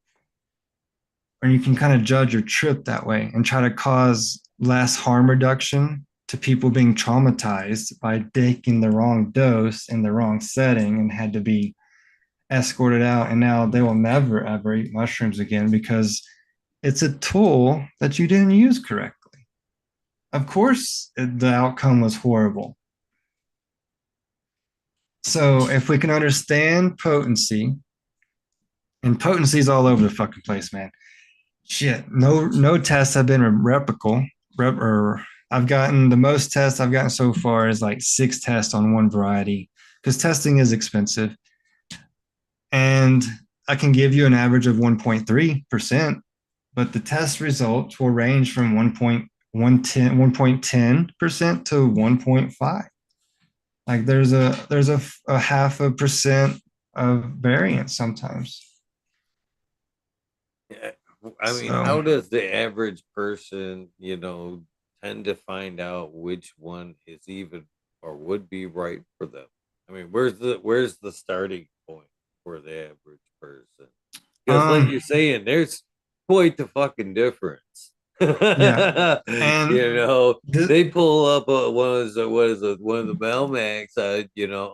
Or you can kind of judge your trip that way and try to cause less harm reduction to people being traumatized by taking the wrong dose in the wrong setting and had to be escorted out. And now they will never, ever eat mushrooms again because it's a tool that you didn't use correctly. Of course, the outcome was horrible. So if we can understand potency, and potency is all over the fucking place, man. Shit, no tests have been replicable. Or I've gotten the most tests I've gotten so far is like 6 tests on one variety because testing is expensive. And I can give you an average of 1.3%, but the test results will range from 1.10% to 1.5. Like there's a half a percent of variance sometimes. Yeah. I mean, So how does the average person, tend to find out which one is even or would be right for them? I mean, where's the starting point for the average person? Because, like um you're saying, there's quite the fucking difference. yeah. And the, They pull up one of the Melmacs.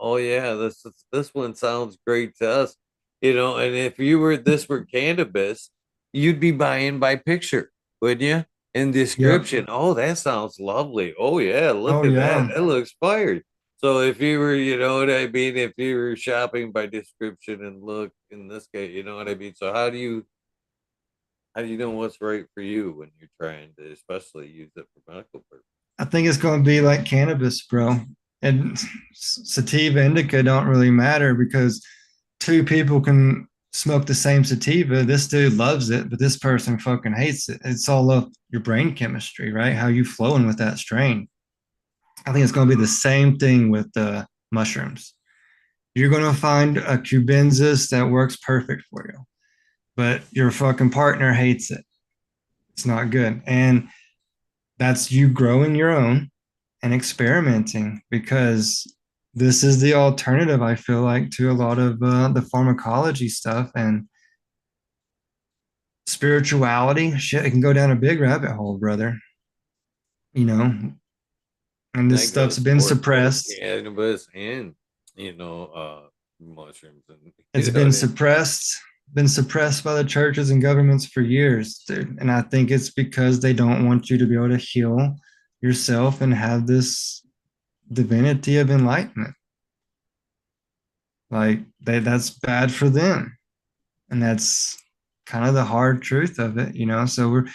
Oh yeah, this one sounds great to us. And if this were cannabis, you'd be buying by picture, wouldn't you? In yep. description. Oh, that sounds lovely. Oh yeah, look Oh at that. yeah. That looks fired. So if you were, you know what I mean, if you were shopping by description and look in this case, you know what I mean. So how do you know what's right for you when you're trying to especially use it for medical purposes? I think it's going to be like cannabis, bro. And sativa indica don't really matter because two people can smoke the same sativa. This dude loves it, but this person fucking hates it. It's all of your brain chemistry, right? How you flowing with that strain. I think it's going to be the same thing with the mushrooms. You're going to find a cubensis that works perfect for you, but your fucking partner hates it. It's not good. And that's you growing your own and experimenting because this is the alternative, I feel like, to a lot of the pharmacology stuff and spirituality. Shit, it can go down a big rabbit hole, brother. You know, and this That stuff's goes been for both suppressed. cannabis and mushrooms, and It's been suppressed by the churches and governments for years, dude. And I think it's because they don't want you to be able to heal yourself and have this divinity of enlightenment. Like that's bad for them. And that's kind of the hard truth of it, you know. So we're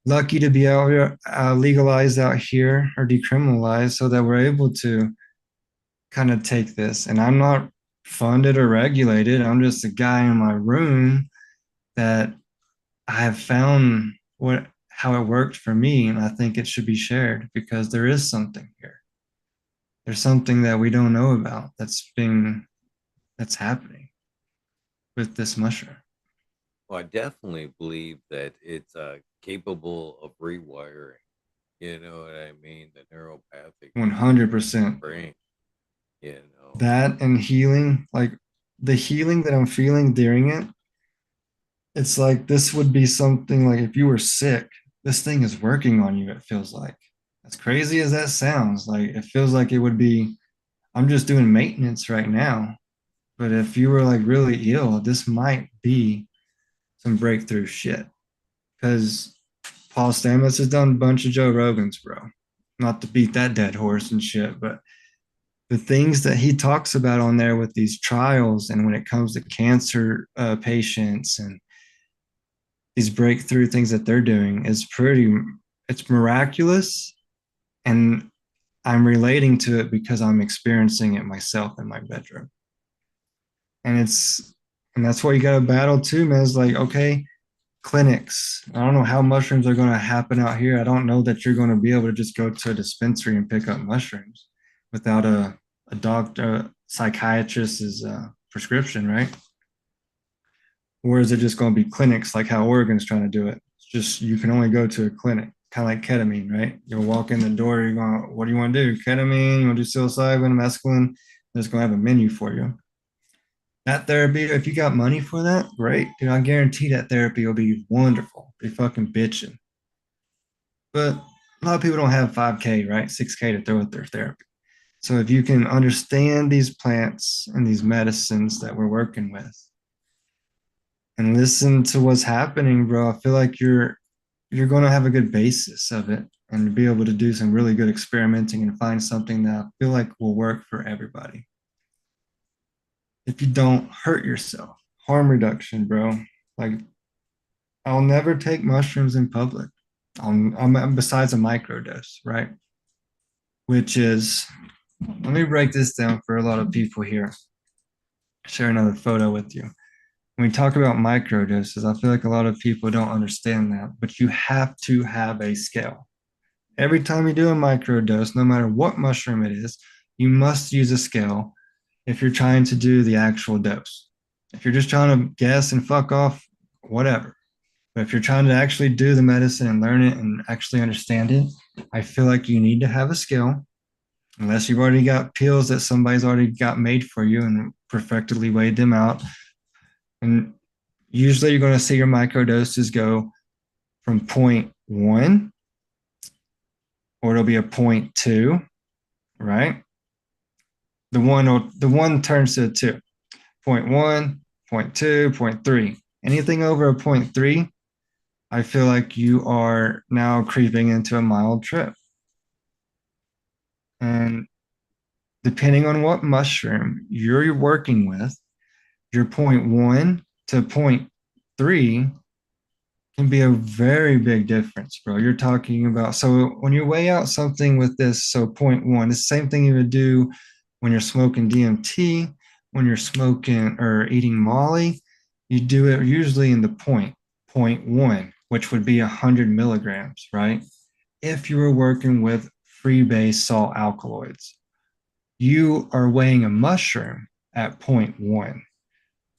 lucky to be out here, legalized out here or decriminalized so that we're able to kind of take this. And I'm not funded or regulated. I'm just a guy in my room that I have found what how it worked for me, and I think it should be shared because there is something here. There's something that we don't know about that's happening with this mushroom. well, I definitely believe that it's capable of rewiring. You know what I mean? The neuropathic pathways in the 100%. brain. You know, That and healing, like the healing that I'm feeling during it, it's like this would be something like if you were sick, this thing is working on you, it feels like. As crazy as that sounds, like it feels like it would be, I'm just doing maintenance right now. But if you were like really ill, this might be some breakthrough shit. Because Paul Stamets has done a bunch of Joe Rogans, bro. Not to beat that dead horse and shit, but the things that he talks about on there with these trials and when it comes to cancer patients and these breakthrough things that they're doing is it's miraculous. And I'm relating to it because I'm experiencing it myself in my bedroom. And and that's what you got to battle too, man. It's like, okay, clinics. I don't know how mushrooms are going to happen out here. I don't know that you're going to be able to just go to a dispensary and pick up mushrooms without a doctor, psychiatrist's prescription, right? Or is it just going to be clinics like how Oregon's trying to do it? It's just you can only go to a clinic, kind of like ketamine, right? You'll walk in the door, you're going, what do you want to do? Ketamine, you want to do psilocybin, mescaline? They're just going to have a menu for you. That therapy, if you got money for that, great. Dude, I guarantee that therapy will be wonderful. Be fucking bitching. But a lot of people don't have 5K, right? 6K to throw at their therapy. So if you can understand these plants and these medicines that we're working with and listen to what's happening, bro, I feel like you're going to have a good basis of it and be able to do some really good experimenting and find something that I feel like will work for everybody. If you don't hurt yourself, harm reduction, bro. Like I'll never take mushrooms in public. I'm besides a microdose, right? Which is, let me break this down for a lot of people here. Share another photo with you. When we talk about microdoses, I feel like a lot of people don't understand that, but you have to have a scale. Every time you do a microdose, no matter what mushroom it is, you must use a scale if you're trying to do the actual dose. If you're just trying to guess and fuck off, whatever. But if you're trying to actually do the medicine and learn it and actually understand it, I feel like you need to have a scale, unless you've already got pills that somebody's already got made for you and perfectly weighed them out. And usually you're going to see your microdoses go from point one, or it'll be a point two, right? The one turns to a two. Point one, point two, point three. Anything over a point three, I feel like you are now creeping into a mild trip. And depending on what mushroom you're working with, your point one to point three can be a very big difference, bro. You're talking about, so when you weigh out something with this, so point one, it's the same thing you would do when you're smoking DMT, when you're smoking or eating Molly, you do it usually in the point one, which would be 100 milligrams, right? If you were working with free base salt alkaloids, you are weighing a mushroom at point one,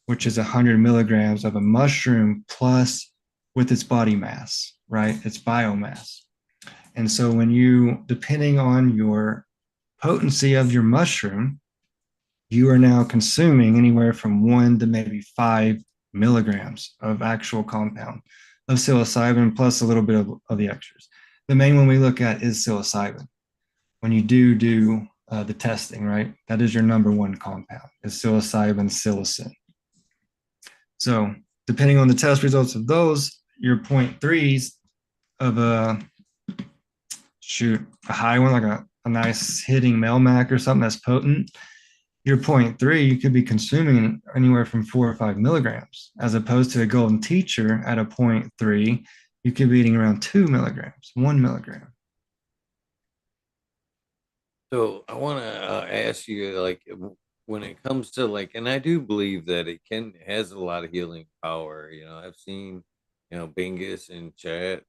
which is 100 milligrams of a mushroom plus with its body mass, right? Its biomass. And so when you, depending on your potency of your mushroom, you are now consuming anywhere from 1 to maybe 5 milligrams of actual compound of psilocybin plus a little bit of the extras. The main one we look at is psilocybin. When you do the testing, right? That is your number one compound, is psilocybin, psilocin. So depending on the test results of those, your point threes of a high one, like a nice hitting Melmac or something that's potent, your point three, you could be consuming anywhere from 4 or 5 milligrams, as opposed to a golden teacher at a point three, you could be eating around 2 milligrams, 1 milligram. So I want to ask you, like, when it comes to like, and I do believe that it can has a lot of healing power. You know, I've seen, Bingus and Chat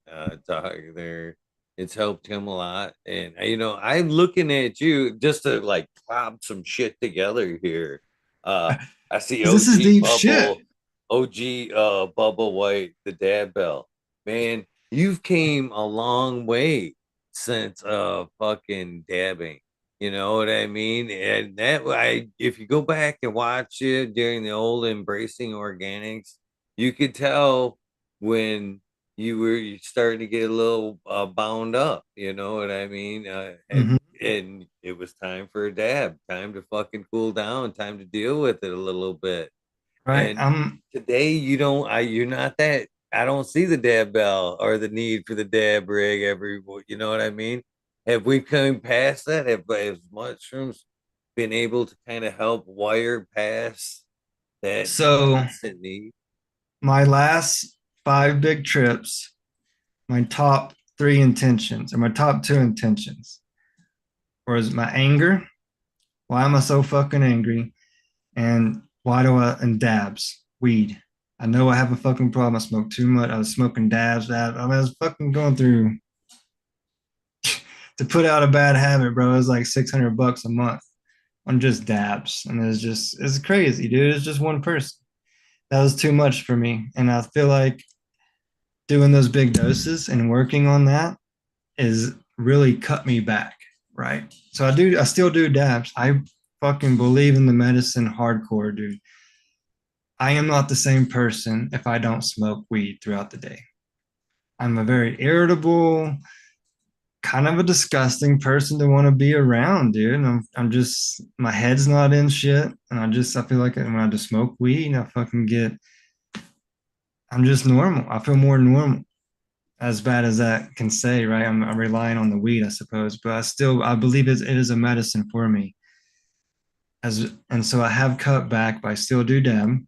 talk there. It's helped him a lot, and I'm looking at you just to like clob some shit together here. Uh, I see Because this is OG deep shit. Bubble, OG Bubble White, the Dad Bell. Man, you've came a long way since fucking dabbing. You know what I mean? And that I if you go back and watch it during the old embracing organics, you could tell when you starting to get a little bound up. You know what I mean? Mhm. And it was time for a dab, time to fucking cool down, time to deal with it a little bit. Right. And today you're not that. I don't see the dab bell or the need for the dab rig every. You know what I mean? Have we come past that? Have mushrooms been able to kind of help wire past that So constant need? my last 5 big trips, my top 3 intentions or my top 2 intentions was my anger. Why am I so fucking angry? And and dabs, weed. I know I have a fucking problem. I smoke too much. I was smoking dabs. I mean, I was fucking going through to put out a bad habit, bro. It was like $600 a month on just dabs. And it's crazy, dude. It's just one person. That was too much for me. And I feel like doing those big doses and working on that is really cut me back, right? So I still do dabs. I fucking believe in the medicine hardcore, dude. I am not the same person if I don't smoke weed throughout the day. I'm a very irritable, kind of a disgusting person to want to be around, dude. And I'm just my head's not in shit, and I feel like when I just smoke weed, I fucking get. I'm just normal. I feel more normal. As bad as that can say, right? I'm relying on the weed, I suppose, but I believe it is a medicine for me. And so I have cut back, but I still do dab.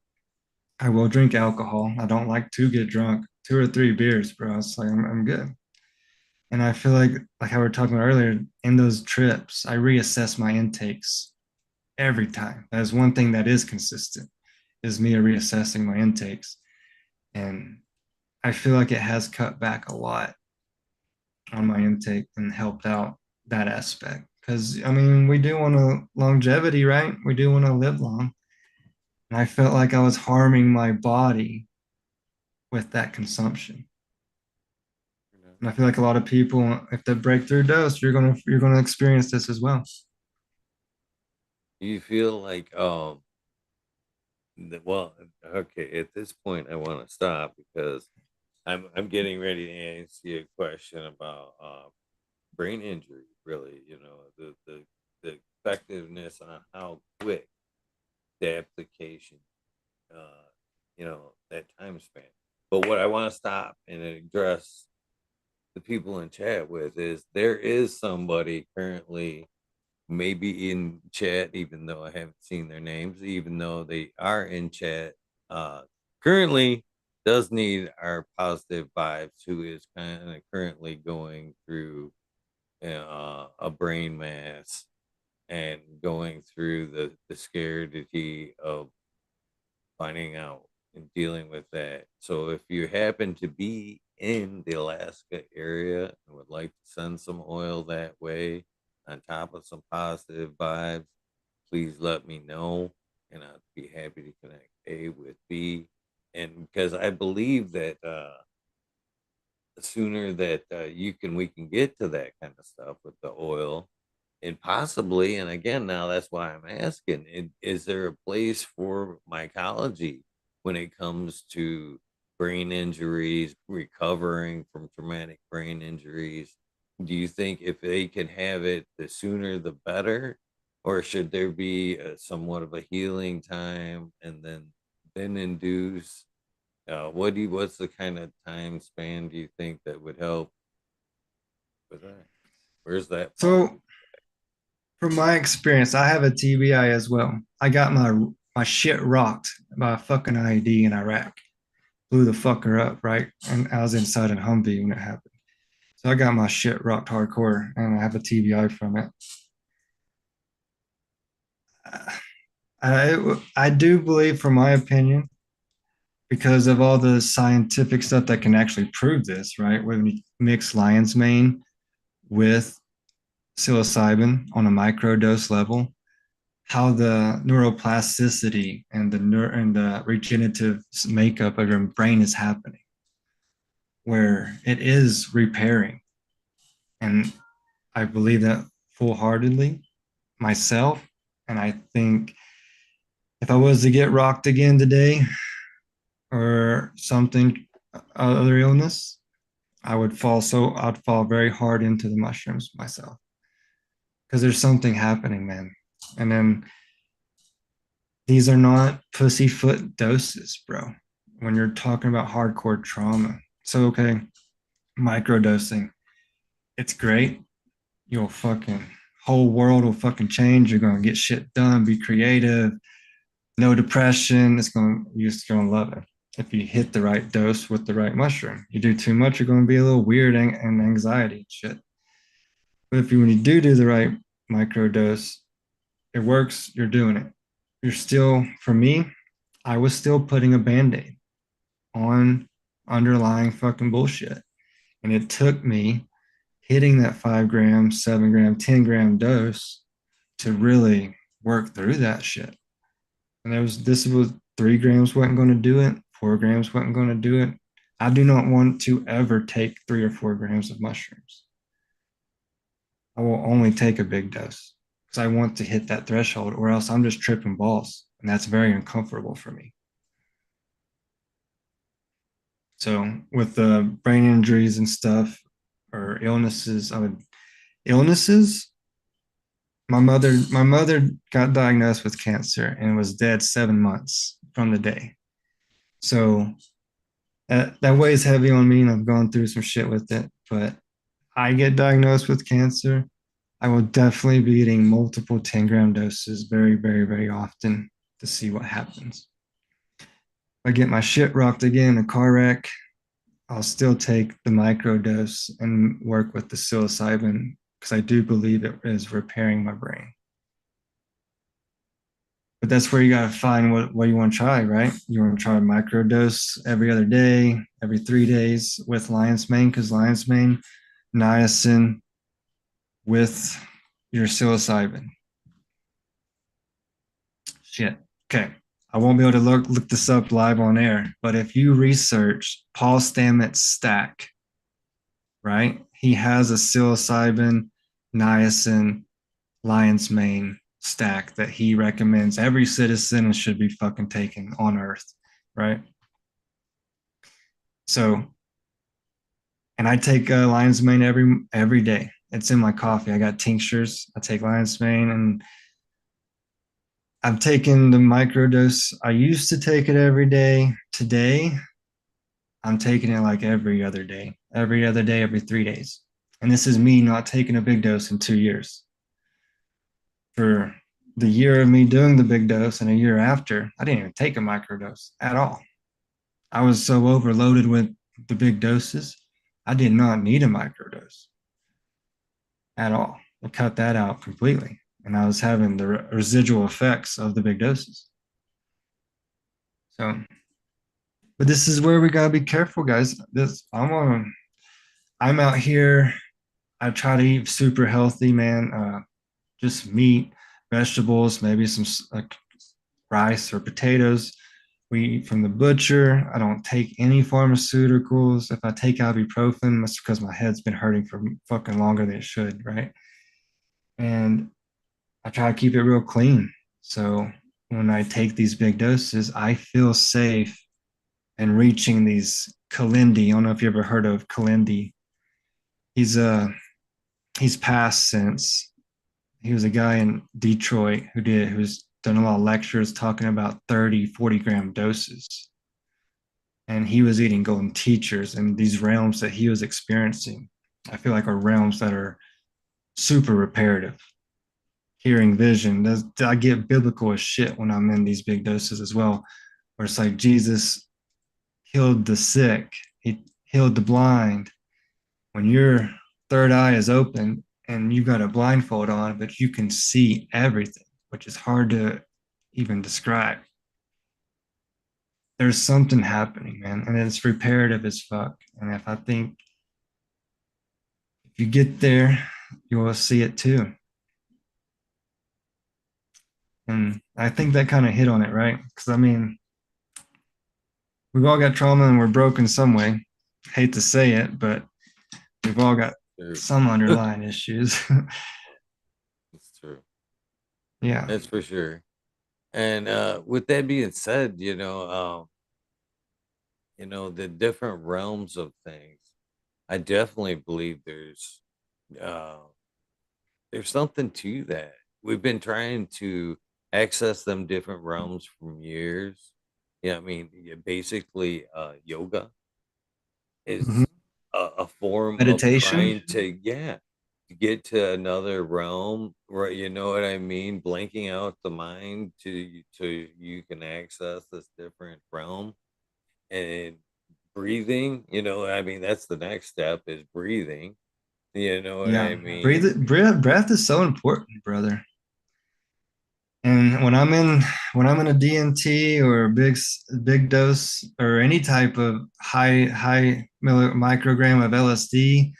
I will drink alcohol. I don't like to get drunk. 2 or 3 beers, bro. It's like I'm good. And I feel like how we were talking about earlier, in those trips, I reassess my intakes every time. That's one thing that is consistent, is me reassessing my intakes. And I feel like it has cut back a lot on my intake and helped out that aspect. Because I mean, we do want a longevity, right? We do want to live long. And I felt like I was harming my body with that consumption. And I feel like a lot of people, if they break through dose, you're gonna experience this as well. You feel like well, okay, at this point I want to stop because I'm getting ready to ask you a question about brain injury, really, the effectiveness on how quick the application, that time span. But what I want to stop and address the people in chat with is there is somebody currently maybe in chat, even though I haven't seen their names, even though they are in chat, currently does need our positive vibes, who is kind of currently going through a brain mass and going through the scarcity of finding out and dealing with that. So if you happen to be in the Alaska area and would like to send some oil that way on top of some positive vibes, please let me know and I'd be happy to connect A with B. And because I believe that the sooner that we can get to that kind of stuff with the oil, and possibly, and again, now that's why I'm asking, is there a place for mycology when it comes to brain injuries, recovering from traumatic brain injuries? Do you think if they can have it, the sooner the better? Or should there be somewhat of a healing time and then induce? What's the kind of time span do you think that would help with that? Where's that fall? So from my experience, I have a TBI as well. I got my shit rocked by a fucking IED in Iraq. Blew the fucker up, right? And I was inside a Humvee when it happened. So I got my shit rocked hardcore, and I have a TBI from it. I do believe, from my opinion, because of all the scientific stuff that can actually prove this, right? When you mix lion's mane with psilocybin on a micro dose level, how the neuroplasticity and the regenerative makeup of your brain is happening, where it is repairing. And I believe that full heartedly myself. And I think if I was to get rocked again today or something, other illness, I'd fall very hard into the mushrooms myself because there's something happening, man. And then these are not pussyfoot doses, bro. When you're talking about hardcore trauma. So, okay, microdosing, it's great. Your fucking whole world will fucking change. You're gonna get shit done, be creative, no depression. You're just gonna love it. if you hit the right dose with the right mushroom. You do too much, you're going to be a little weird and anxiety and shit. But if you, when you do the right micro dose, it works, you're doing it. You're still, for me, I was still putting a band aid on underlying fucking bullshit. And it took me hitting that 5 gram, 7 gram, 10 gram dose to really work through that shit. And this was 3 grams wasn't going to do it, 4 grams wasn't going to do it. I do not want to ever take 3 or 4 grams of mushrooms. I will only take a big dose because I want to hit that threshold, or else I'm just tripping balls. And that's very uncomfortable for me. So with the brain injuries and stuff or illnesses, illnesses. My mother got diagnosed with cancer and was dead 7 months from the day. So that weighs heavy on me, and I've gone through some shit with it. But I get diagnosed with cancer, I will definitely be eating multiple 10 gram doses very, very, very often to see what happens. If I get my shit rocked again in a car wreck, I'll still take the micro dose and work with the psilocybin because I do believe it is repairing my brain. But that's where you got to find what you want to try, right? You want to try a micro dose every other day, every 3 days with lion's mane, because lion's mane, niacin with your psilocybin. Shit. Okay. I won't be able to look this up live on air, but if you research Paul Stamets stack, right? He has a psilocybin, niacin, lion's mane stack that he recommends every citizen should be fucking taking on Earth, right? So, and I take lion's mane every day. It's in my coffee. I got tinctures. I take lion's mane, and I've taken the microdose. I used to take it every day. Today, I'm taking it like every other day, every 3 days. And this is me not taking a big dose in 2 years. For the year of me doing the big dose and a year after, I didn't even take a microdose at all. I was so overloaded with the big doses, I did not need a microdose at all. I cut that out completely. And I was having the residual effects of the big doses. So, but this is where we gotta be careful, guys. I'm out here. I try to eat super healthy, man. Just meat, vegetables, maybe some rice or potatoes. We eat from the butcher. I don't take any pharmaceuticals. If I take ibuprofen, that's because my head's been hurting for fucking longer than it should, right? And I try to keep it real clean. So when I take these big doses, I feel safe and reaching these Kalindi. I don't know if you ever heard of Kalindi. He's passed since. He was a guy in Detroit who's done a lot of lectures talking about 30, 40 gram doses. And he was eating golden teachers, and these realms that he was experiencing, I feel like are realms that are super reparative. Hearing vision, I get biblical as shit when I'm in these big doses as well, where it's like Jesus healed the sick, he healed the blind. When your third eye is open and you've got a blindfold on, but you can see everything, which is hard to even describe. There's something happening, man, and it's reparative as fuck. And if I think if you get there, you will see it too. And I think that kind of hit on it, right? Because I mean, we've all got trauma and we're broken some way. Hate to say it, but we've all got True. some underlying issues. It's true. Yeah. That's for sure. And with that being said, the different realms of things, I definitely believe uh there's something to that. We've been trying to access them different realms from years. Yeah, I mean, basically, yoga Mhm. is a form of Meditation. trying to, yeah, to get to another realm, right? You know what I mean? Blanking out the mind to you can access this different realm. and breathing, I mean, that's the next step is breathing. You know what Yeah, I mean? breath is so important, brother. And when I'm in a DMT or a big dose or any type of high microgram of LSD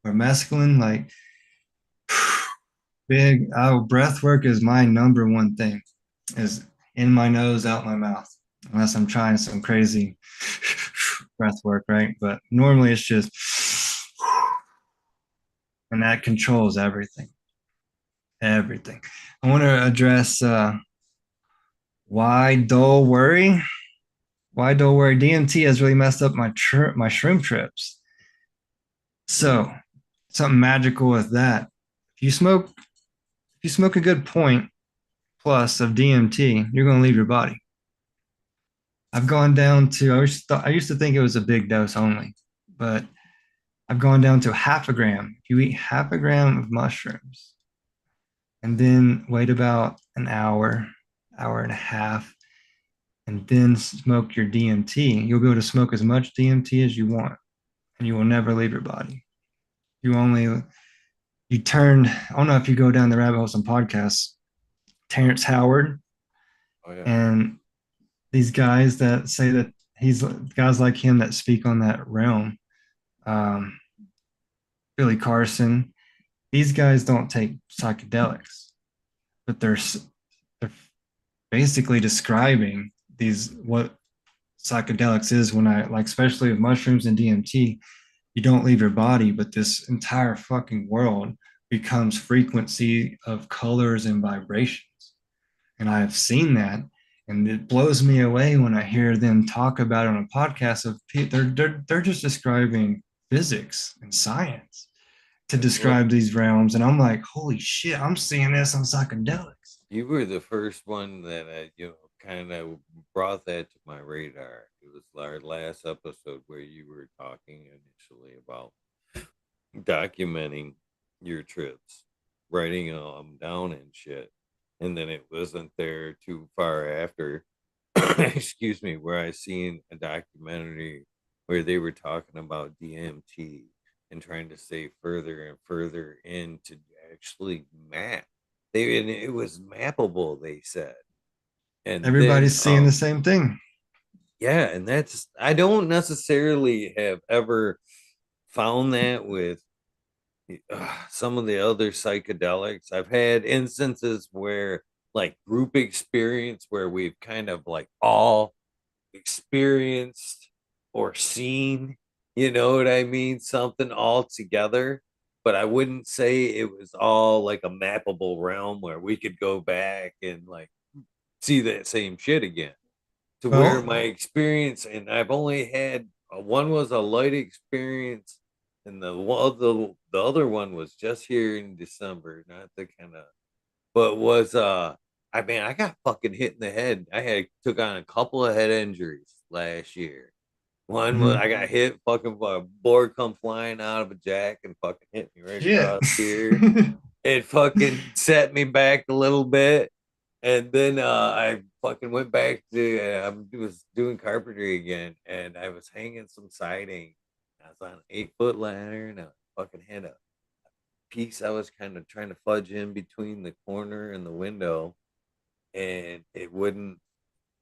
or mescaline, like breath work is my number one thing, is in my nose, out my mouth, unless I'm trying some crazy breath work, right? But normally it's just, and that controls everything, everything. I want to address why dull worry. Why dull worry? DMT has really messed up my shroom trips. So something magical with that. If you smoke, if you smoke a good point plus of DMT, you're going to leave your body. I've gone down to, I used to think it was a big dose only, but I've gone down to half a gram. If you eat half a gram of mushrooms and then wait about an hour, hour and a half, and then smoke your DMT, you'll be able to smoke as much DMT as you want, and you will never leave your body. You only, you turned, I don't know if you go down the rabbit hole some podcasts, Terrence Howard, Oh yeah. and these guys that say that he's guys like him that speak on that realm. Um, Billy Carson, these guys don't take psychedelics, but they're basically describing these what psychedelics is when I like, especially with mushrooms and DMT, you don't leave your body, but this entire fucking world becomes frequency of colors and vibrations. And I have seen that. And it blows me away when I hear them talk about it on a podcast of they're just describing physics and science to Well, describe these realms. And I'm like, holy shit, I'm seeing this on psychedelics. you were the first one that kind of brought that to my radar. It was our last episode where you were talking initially about documenting your trips, writing them down and shit. And then it wasn't there too far after, excuse me, where I seen a documentary where they were talking about DMT and trying to stay further and further into actually map. And it was mappable, they said. And then Everybody's seeing the same thing. yeah, and that's I don't necessarily have ever found that with some of the other psychedelics. I've had instances where like group experience where we've kind of like all experienced or seen, you know what I mean? Something all together. But I wouldn't say it was all like a mappable realm where we could go back and like see that same shit again. To where Well, my experience, and I've only had one was a light experience, and the other one was just here in December, not the kind of, but was I mean, I got fucking hit in the head. I had took on a couple of head injuries last year. One was mhm. I got hit, fucking a board come flying out of a jack and fucking hit me right Shit. across here. It fucking set me back a little bit. And then I fucking went back to I was doing carpentry again, and I was hanging some siding. I was on an 8 foot ladder, and I fucking had a piece I was kind of trying to fudge in between the corner and the window, and it wouldn't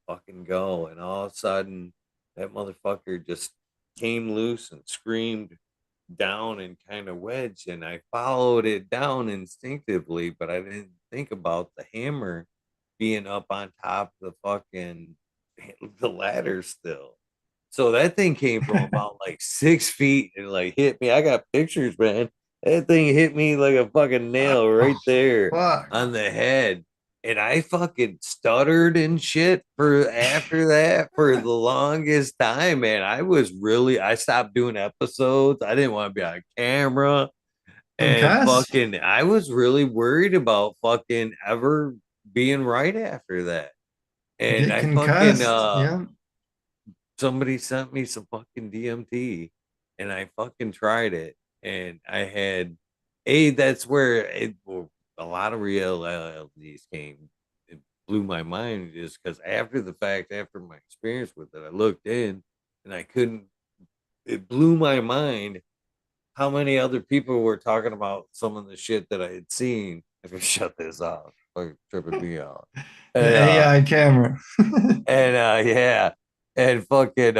fucking go. And all of a sudden, that motherfucker just came loose and screamed down and kind of wedged. And I followed it down instinctively, but I didn't think about the hammer being up on top of the fucking the ladder still. So that thing came from about like 6 feet and like hit me. I got pictures, man. That thing hit me like a fucking nail Oh, right there fuck. on the head. And I fucking stuttered and shit for after that for the longest time, man. I stopped doing episodes. I didn't want to be on camera. And Concussed? fucking, I was really worried about fucking ever being right after that. And Get I fucking, concussed. Yeah. somebody sent me some fucking DMT and I fucking tried it. And I had, that's where well, a lot of realities came. It blew my mind just because after the fact, after my experience with it, I looked in and I couldn't. It blew my mind how many other people were talking about some of the shit that I had seen. I could shut this off. Like tripping me out. The And AI camera. yeah. And fucking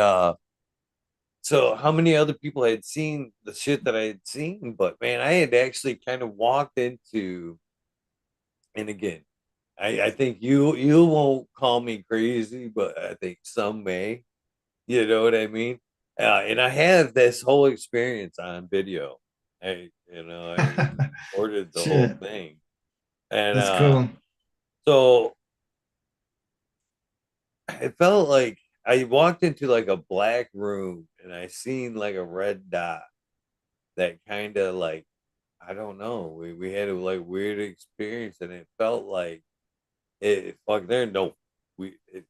so how many other people had seen the shit that I had seen? But man, I had actually kind of walked into, and again, I think you won't call me crazy, but I think some may. You know what I mean? And I have this whole experience on video. I recorded the whole Shit, thing, and that's cool. so it felt like I walked into like a black room, and I seen like a red dot that kind of like I don't know. We had a like weird experience, and it felt like fuck there no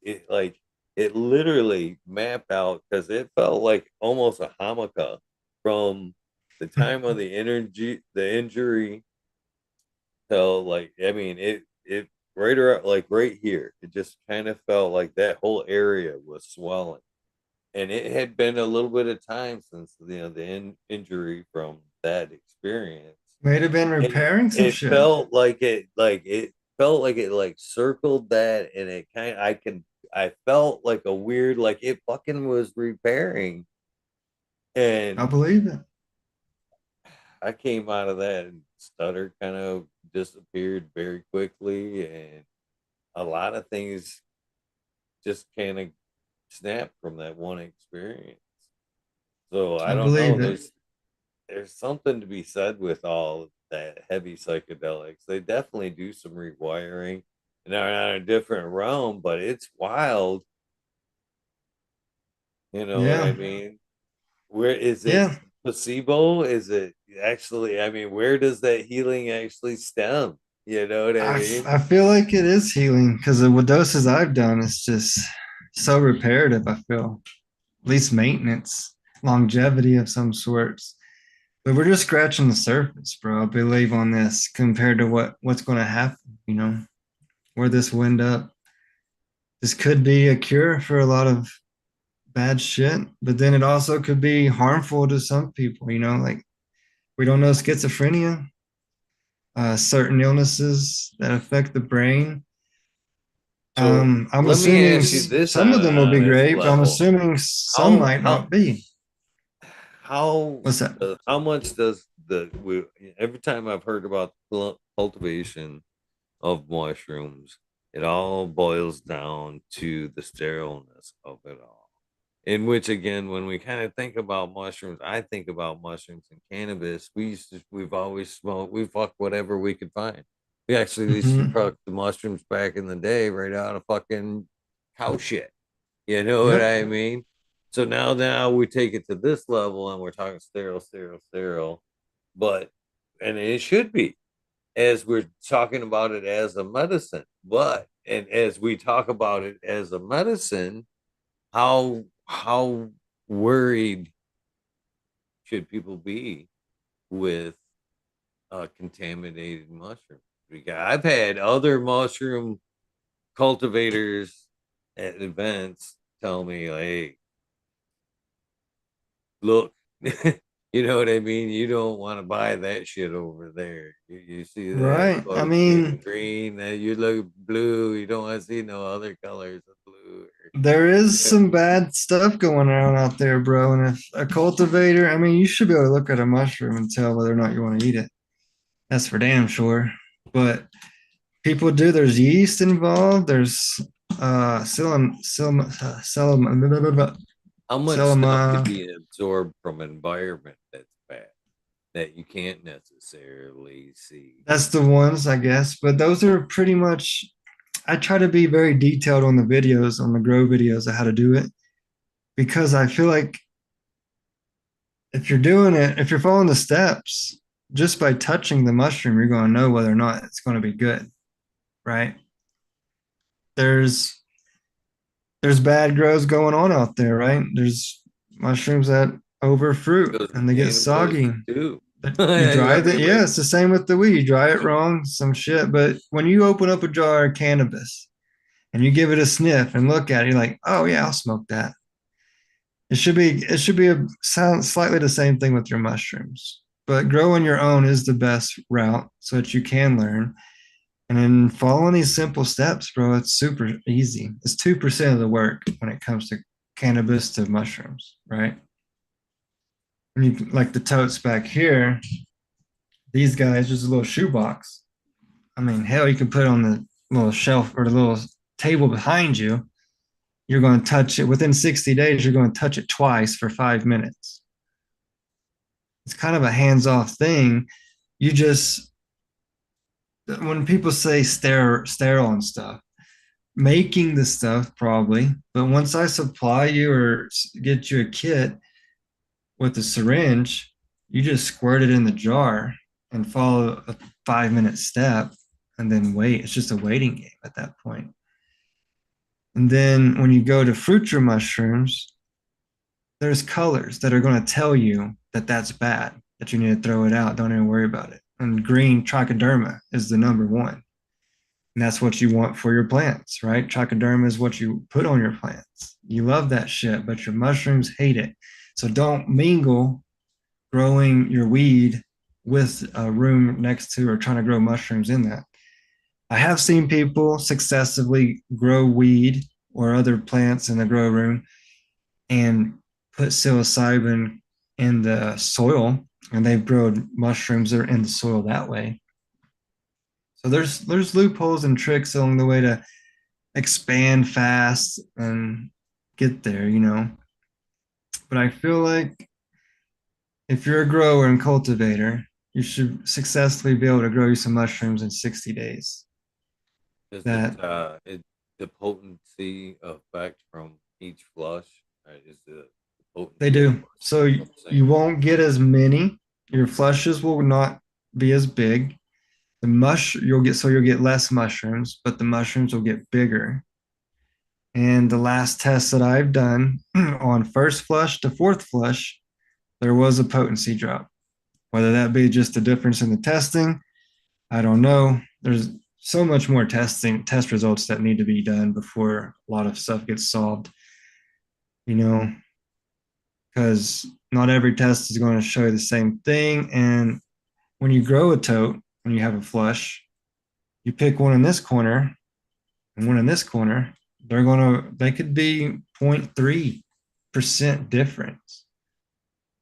it like it literally mapped out because it felt like almost a hamaka from the time of the injury till like I mean it right around like right here. It just kind of felt like that whole area was swelling. And it had been a little bit of time since injury from that experience. May have been And repairing some it shit. felt like it felt like it like circled that, and it kind of I felt like a weird like it fucking was repairing, I and believe it. I came out of that and stutter kind of disappeared very quickly, and a lot of things just kind of snapped from that one experience. So I I don't know. believe it. There's something to be said with all that heavy psychedelics. They definitely do some rewiring and are on a different realm, but it's wild. You know what I Yeah. mean? Where is it Yeah. placebo? Is it actually, I mean, where does that healing actually stem? You know what I mean? I feel like it is healing because the doses I've done is just so reparative. I feel at least maintenance, longevity of some sorts. But we're just scratching the surface, bro. I believe on this compared to what's going to happen. You know, where this will end up. This could be a cure for a lot of bad shit, but then it also could be harmful to some people. You know, like we don't know schizophrenia, certain illnesses that affect the brain. So I'm let me assuming ask you this some on of an them will be honest great, but I'm level. assuming some How might how not be. how What's that? how much does every time I've heard about cultivation of mushrooms, it all boils down to the sterileness of it all. In which, again, when we kind of think about mushrooms, I think about mushrooms and cannabis. We've always smoked, we fuck whatever we could find. We actually used to Hmm. truck the mushrooms back in the day right out of fucking cow shit. You know what Yep. I mean? So now we take it to this level and we're talking sterile. But, and it should be as we're talking about it as a medicine. But and as we talk about it as a medicine, how worried should people be with contaminated mushrooms? Because I've had other mushroom cultivators at events tell me, like, hey, look, you know what I mean? You don't want to buy that shit over there. You see that Right. I fucking mean, green, that you look blue. You don't want to see no other colors of blue. there is some bad stuff going around out there, bro. And if a cultivator, I mean, you should be able to look at a mushroom and tell whether or not you want to eat it. That's for damn sure. But people do, there's yeast involved, there's How much stuff could psyllium, be absorbed from an environment that's bad that you can't necessarily see? that's the ones, I guess. But those are pretty much, I try to be very detailed on the videos, on the grow videos of how to do it, because I feel like if you're doing it, if you're following the steps, just by touching the mushroom, you're going to know whether or not it's going to be good, right? There's there's bad grows going on out there, right? There's mushrooms that over It fruit goes with and they get cannabis soggy. too. But you dry I the mean, like, yeah, it's the same with the weed. You dry it wrong, some shit. But when you open up a jar of cannabis and you give it a sniff and look at it, you're like, oh yeah, I'll smoke that. it should be a sound slightly the same thing with your mushrooms. But growing your own is the best route so that you can learn. And then following these simple steps, bro, it's super easy. It's 2% of the work when it comes to cannabis to mushrooms, right? And you like the totes back here, these guys, just a little shoebox. I mean, hell, you can put it on the little shelf or the little table behind you. You're going to touch it within 60 days, you're going to touch it twice for 5 minutes. It's kind of a hands-off thing. You just, when people say sterile and stuff, making the stuff probably, but once I supply you or get you a kit with a syringe, you just squirt it in the jar and follow a 5 minute step and then wait. It's just a waiting game at that point. And then when you go to fruit mushrooms, there's colors that are going to tell you that that's bad, that you need to throw it out. Don't even worry about it. And green trichoderma is the number one. And that's what you want for your plants, right? Trichoderma is what you put on your plants. You love that shit, but your mushrooms hate it. So don't mingle growing your weed with a room next to or trying to grow mushrooms in that. I have seen people successfully grow weed or other plants in the grow room and put psilocybin in the soil, and they've grown mushrooms that are in the soil that way. So there's loopholes and tricks along the way to expand fast and get there, you know. But I feel like if you're a grower and cultivator, you should successfully be able to grow you some mushrooms in 60 days. Does That the potency effect from each flush? Is the they potency do. So of the you same? won't get as many. Your flushes will not be as big. You'll get less mushrooms, but the mushrooms will get bigger. And the last test that I've done on first flush to fourth flush, there was a potency drop. Whether that be just the difference in the testing, I don't know. There's so much more test results that need to be done before a lot of stuff gets solved, you know, because not every test is going to show you the same thing. And when you grow a tote, when you have a flush, you pick one in this corner and one in this corner, they could be 0.3% difference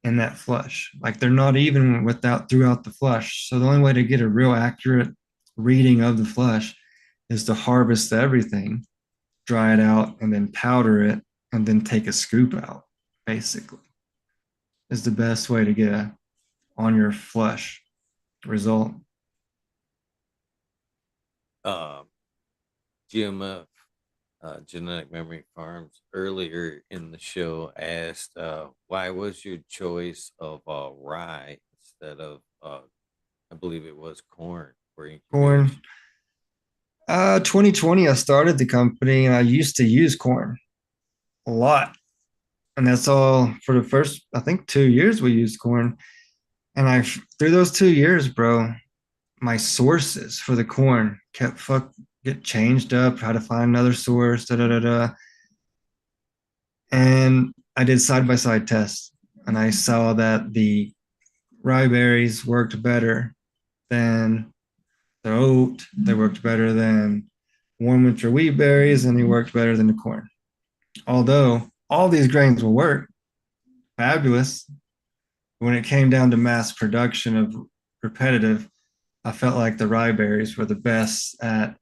in that flush. Like they're not even without throughout the flush. So the only way to get a real accurate reading of the flush is to harvest everything, dry it out, and then powder it, and then take a scoop out, basically, is the best way to get a on your flush result. Um, GMF, Genetic Memory Farms, earlier in the show asked, why was your choice of rye instead of, I believe it was corn for Corn. incubation? 2020, I started the company and I used to use corn a lot. And that's all for the first, I think, 2 years we used corn. And through those 2 years, bro, my sources for the corn kept get changed up, try to find another source, da da da da. And I did side by side tests and I saw that the rye berries worked better than the oat. They worked better than warm winter wheat berries and they worked better than the corn. Although all these grains will work fabulous, when it came down to mass production of repetitive, I felt like the rye berries were the best at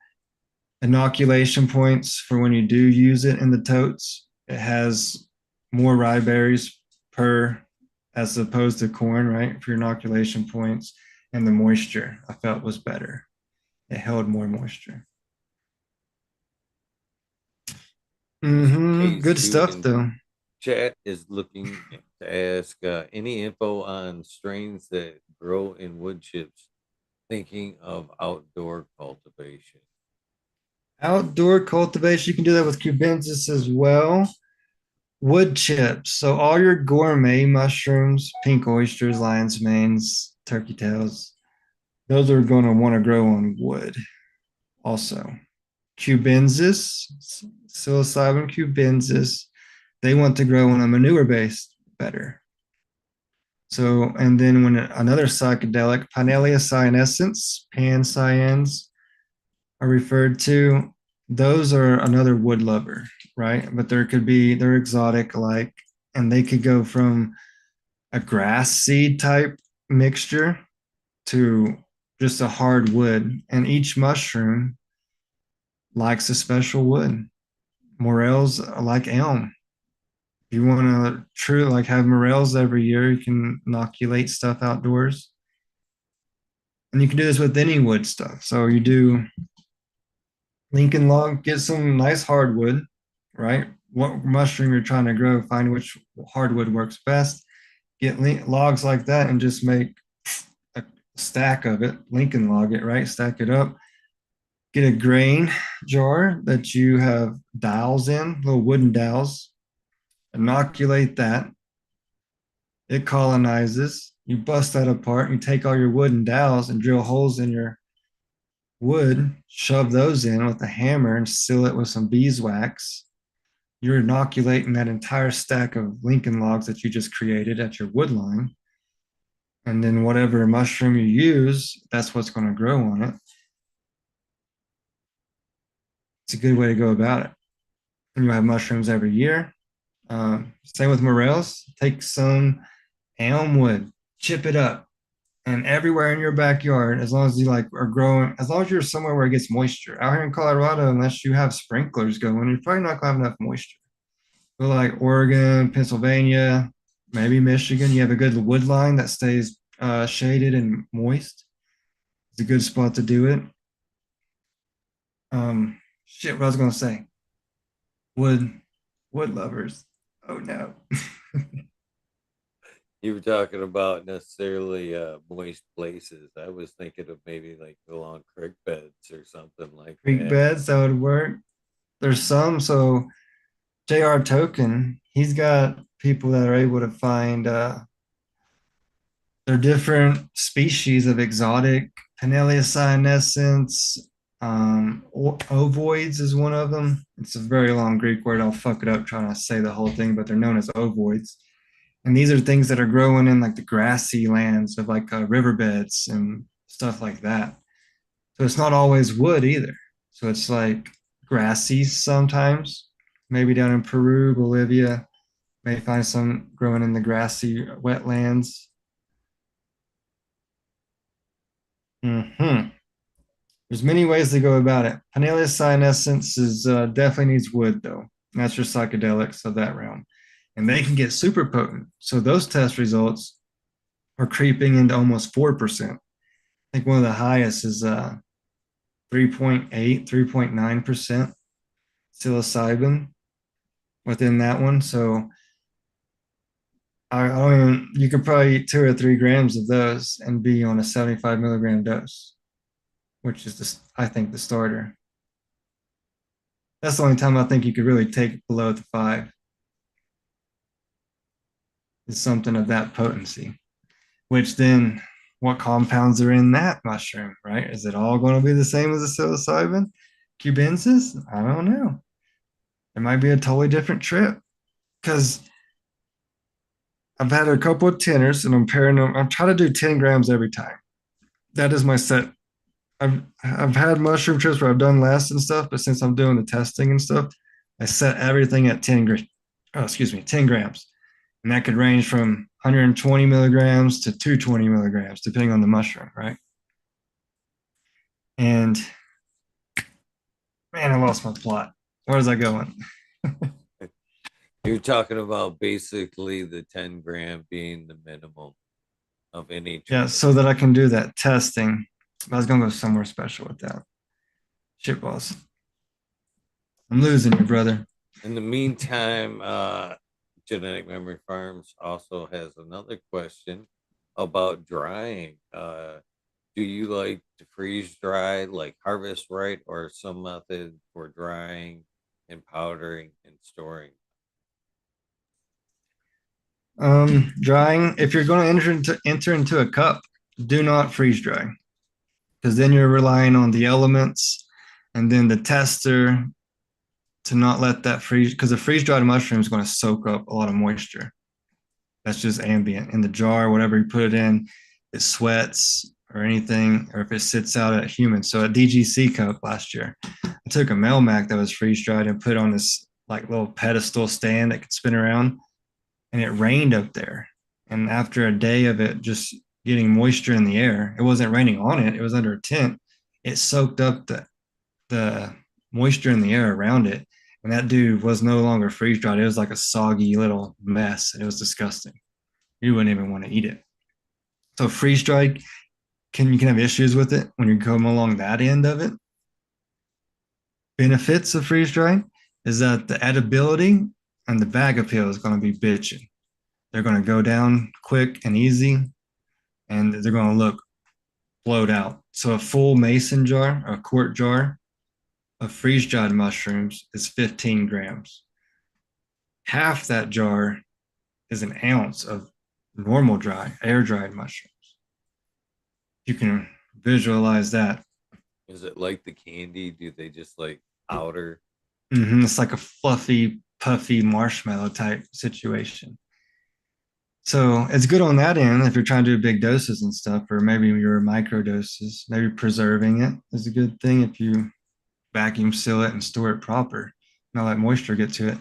inoculation points for when you do use it in the totes. It has more rye berries per as opposed to corn, right? For inoculation points. And the moisture I felt was better. It held more moisture. Mr. Good K2 stuff in though. chat is looking to ask any info on strains that grow in wood chips, thinking of outdoor cultivation. Outdoor cultivation, you can do that with cubensis as well. Wood chips. So all your gourmet mushrooms, pink oysters, lion's manes, turkey tails, those are going to want to grow on wood. Also, cubensis, psilocybin cubensis, they want to grow on a manure base better. So, and then when another psychedelic, Pinelia cyanescens, pancyans are referred to, those are another wood lover, right? But they're exotic, like, and they could go from a grass seed type mixture to just a hard wood. And each mushroom likes a special wood. Morels like elm. If you want to true like have morels every year, you can inoculate stuff outdoors. And you can do this with any wood stuff. So you do Lincoln log, get some nice hardwood, right? What mushroom you're trying to grow, find which hardwood works best. Get logs like that and just make a stack of it, Lincoln log it, right? Stack it up. Get a grain jar that you have dowels in, little wooden dowels. Inoculate that. It colonizes. You bust that apart. You take all your wooden dowels and drill holes in your wood, shove those in with a hammer and seal it with some beeswax. You're inoculating that entire stack of Lincoln logs that you just created at your wood line. And then whatever mushroom you use, that's what's going to grow on it. It's a good way to go about it. And you'll have mushrooms every year. Same with morels. Take some elm wood, chip it up, and everywhere in your backyard, as long as you like are growing, as long as you're somewhere where it gets moisture. Out here in Colorado, unless you have sprinklers going, you're probably not gonna have enough moisture. But like Oregon, Pennsylvania, maybe Michigan, you have a good wood line that stays shaded and moist. It's a good spot to do it. Shit, what I was gonna say. Wood, wood lovers. Oh no. You were talking about necessarily moist places. I was thinking of maybe like along creek beds or something like Creek that. beds, that would work. There's some, so J.R. Token, he's got people that are able to find there are different species of exotic Pinellia cyanescens. Ovoids is one of them. It's a very long Greek word. I'll fuck it up trying to say the whole thing, but they're known as ovoids. And these are things that are growing in like the grassy lands of like riverbeds and stuff like that. So it's not always wood either. So it's like grassy sometimes. Maybe down in Peru, Bolivia, may find some growing in the grassy wetlands. Hmm. There's many ways to go about it. Pinelia cyanescens is definitely needs wood though. That's your psychedelics of that realm, and they can get super potent. So those test results are creeping into almost 4%. I think one of the highest is 3.8, 3.9% psilocybin within that one. So I don't even, you could probably eat 2 or 3 grams of those and be on a 75 milligram dose, which is just, I think, the starter. That's the only time I think you could really take it below the 5 is something of that potency, which then what compounds are in that mushroom, right? Is it all going to be the same as the psilocybin? Cubensis? I don't know. It might be a totally different trip because I've had a couple of tenors and I'm pairing them. I'm trying to do 10 grams every time. That is my set. I've had mushroom trips where I've done less and stuff, but since I'm doing the testing and stuff, I set everything at 10 grams. And that could range from 120 milligrams to 220 milligrams, depending on the mushroom, right? And man, I lost my plot. Where was I going? You're talking about basically the 10-gram being the minimum of any Yeah, drug. so that I can do that testing. I was gonna go somewhere special with that. Shit, boss. I'm losing you, brother. In the meantime, Genetic Memory Farms also has another question about drying. Do you like to freeze dry, like harvest right, or some method for drying and powdering and storing? Drying. If you're going to enter into a cup, do not freeze dry, because then you're relying on the elements, and then the tester. to not let that freeze, because the freeze dried mushroom is going to soak up a lot of moisture. That's just ambient in the jar, whatever you put it in, it sweats or anything, or if it sits out at humid. So at DGC Cup last year, I took a Melmac that was freeze dried and put on this like little pedestal stand that could spin around, and it rained up there. And after a day of it just getting moisture in the air, it wasn't raining on it, it was under a tent. It soaked up the moisture in the air around it. And that dude was no longer freeze dried. It was like a soggy little mess. It was disgusting. You wouldn't even want to eat it. So freeze dried, you can have issues with it when you come along that end of it. Benefits of freeze dried is that the edibility and the bag appeal is going to be bitching. They're going to go down quick and easy, and they're going to look blowed out. So a full mason jar, a quart jar of freeze dried mushrooms is 15 grams. Half that jar is an ounce of normal dry, air dried mushrooms. You can visualize that. Is it like the candy? Do they just like powder? It's like a fluffy, puffy marshmallow type situation. So it's good on that end if you're trying to do big doses and stuff, or maybe your micro doses. Maybe preserving it is a good thing if you vacuum seal it and store it proper, not let moisture get to it.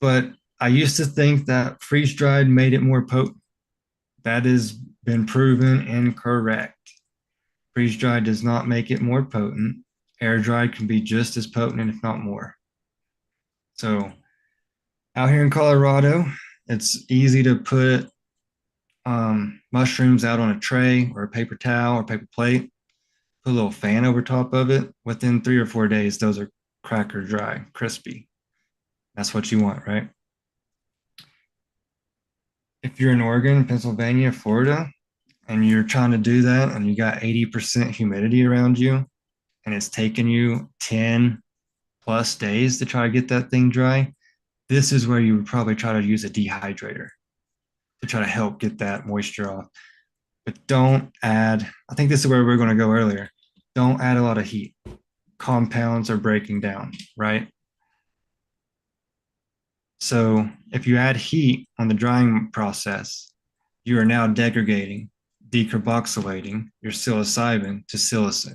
But I used to think that freeze dried made it more potent. That has been proven incorrect. Freeze dried does not make it more potent. Air dried can be just as potent, if not more. So, out here in Colorado, it's easy to put mushrooms out on a tray or a paper towel or paper plate, put a little fan over top of it. Within 3 or 4 days, those are cracker dry, crispy. That's what you want, right? If you're in Oregon, Pennsylvania, Florida, and you're trying to do that and you got 80% humidity around you, and it's taking you 10 plus days to try to get that thing dry, this is where you would probably try to use a dehydrator to try to help get that moisture off. But don't add, I think this is where we're going to go earlier. Don't add a lot of heat. Compounds are breaking down, right? So if you add heat on the drying process, you are now degrading, decarboxylating your psilocybin to psilocin,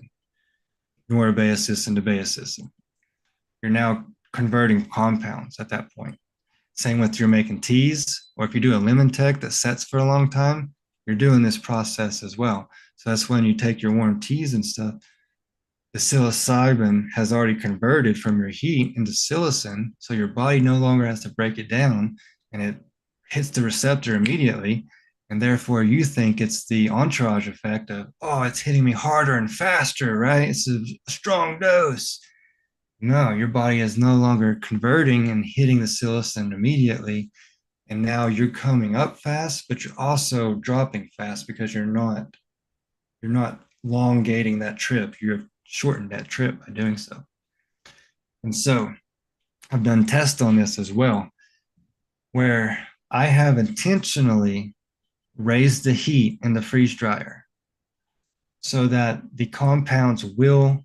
norabacicin to baeocicin. You're now converting compounds at that point. Same with you're making teas, or if you do a lemon tech that sets for a long time, you're doing this process as well. So that's when you take your warm teas and stuff. The psilocybin has already converted from your heat into psilocin, so your body no longer has to break it down, and it hits the receptor immediately. And therefore, you think it's the entourage effect of, oh, it's hitting me harder and faster, right? It's a strong dose. No, your body is no longer converting and hitting the psilocin immediately. And now you're coming up fast, but you're also dropping fast because you're not elongating that trip. You're shortened that trip by doing so. And so I've done tests on this as well, where I have intentionally raised the heat in the freeze dryer so that the compounds will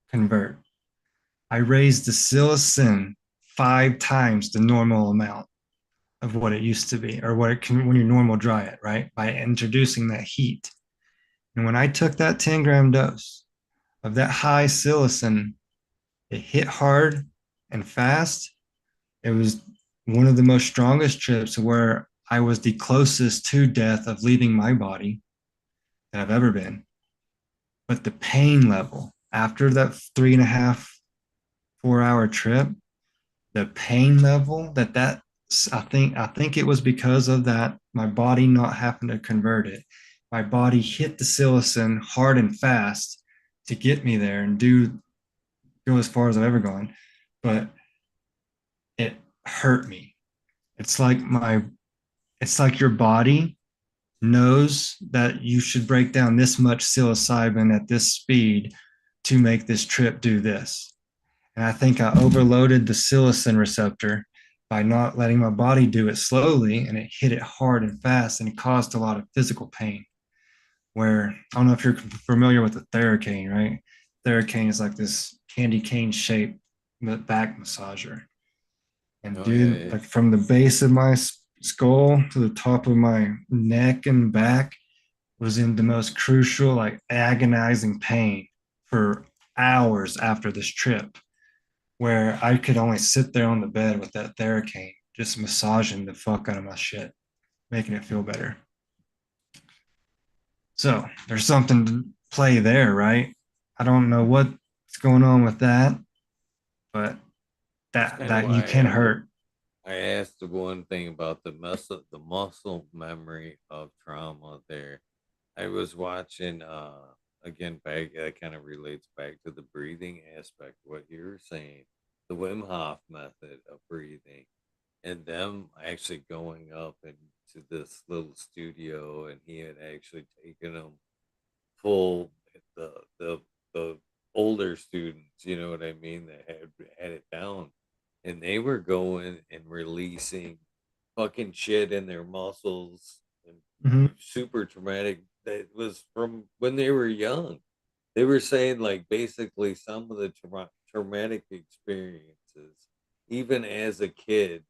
convert. I raised the psilocin 5 times the normal amount of what it used to be, or what it can when you normal dry it, right? By introducing that heat. And when I took that 10-gram dose of that high psilocin, it hit hard and fast. It was one of the most strongest trips where I was the closest to death of leaving my body that I've ever been. But the pain level after that 3.5, 4 hour trip, the pain level that I think it was because of that, my body not having to convert it. My body hit the psilocin hard and fast to get me there and go as far as I've ever gone. But it hurt me. It's like your body knows that you should break down this much psilocybin at this speed to make this trip do this. And I think I overloaded the psilocin receptor by not letting my body do it slowly, and it hit it hard and fast, and it caused a lot of physical pain. Where I don't know if you're familiar with the Theracane, right? Theracane is like this candy cane shape back massager. And Oh yeah, dude, yeah. like from the base of my skull to the top of my neck and back was in the most crucial, like agonizing pain for hours after this trip, where I could only sit there on the bed with that Theracane, just massaging the fuck out of my shit, making it feel better. So there's something to play there, right? I don't know what's going on with that, but That's that kind of that you why can hurt. I asked the one thing about the muscle memory of trauma there. I was watching again back that kind of relates back to the breathing aspect, what you're saying, the Wim Hof method of breathing, and them actually going up into this little studio, and he had actually taken them full the the older students, you know what I mean, that had it down, and they were going and releasing fucking shit in their muscles and Mhm. super traumatic that was from when they were young. They were saying like basically some of the traumatic experiences, even as a kid,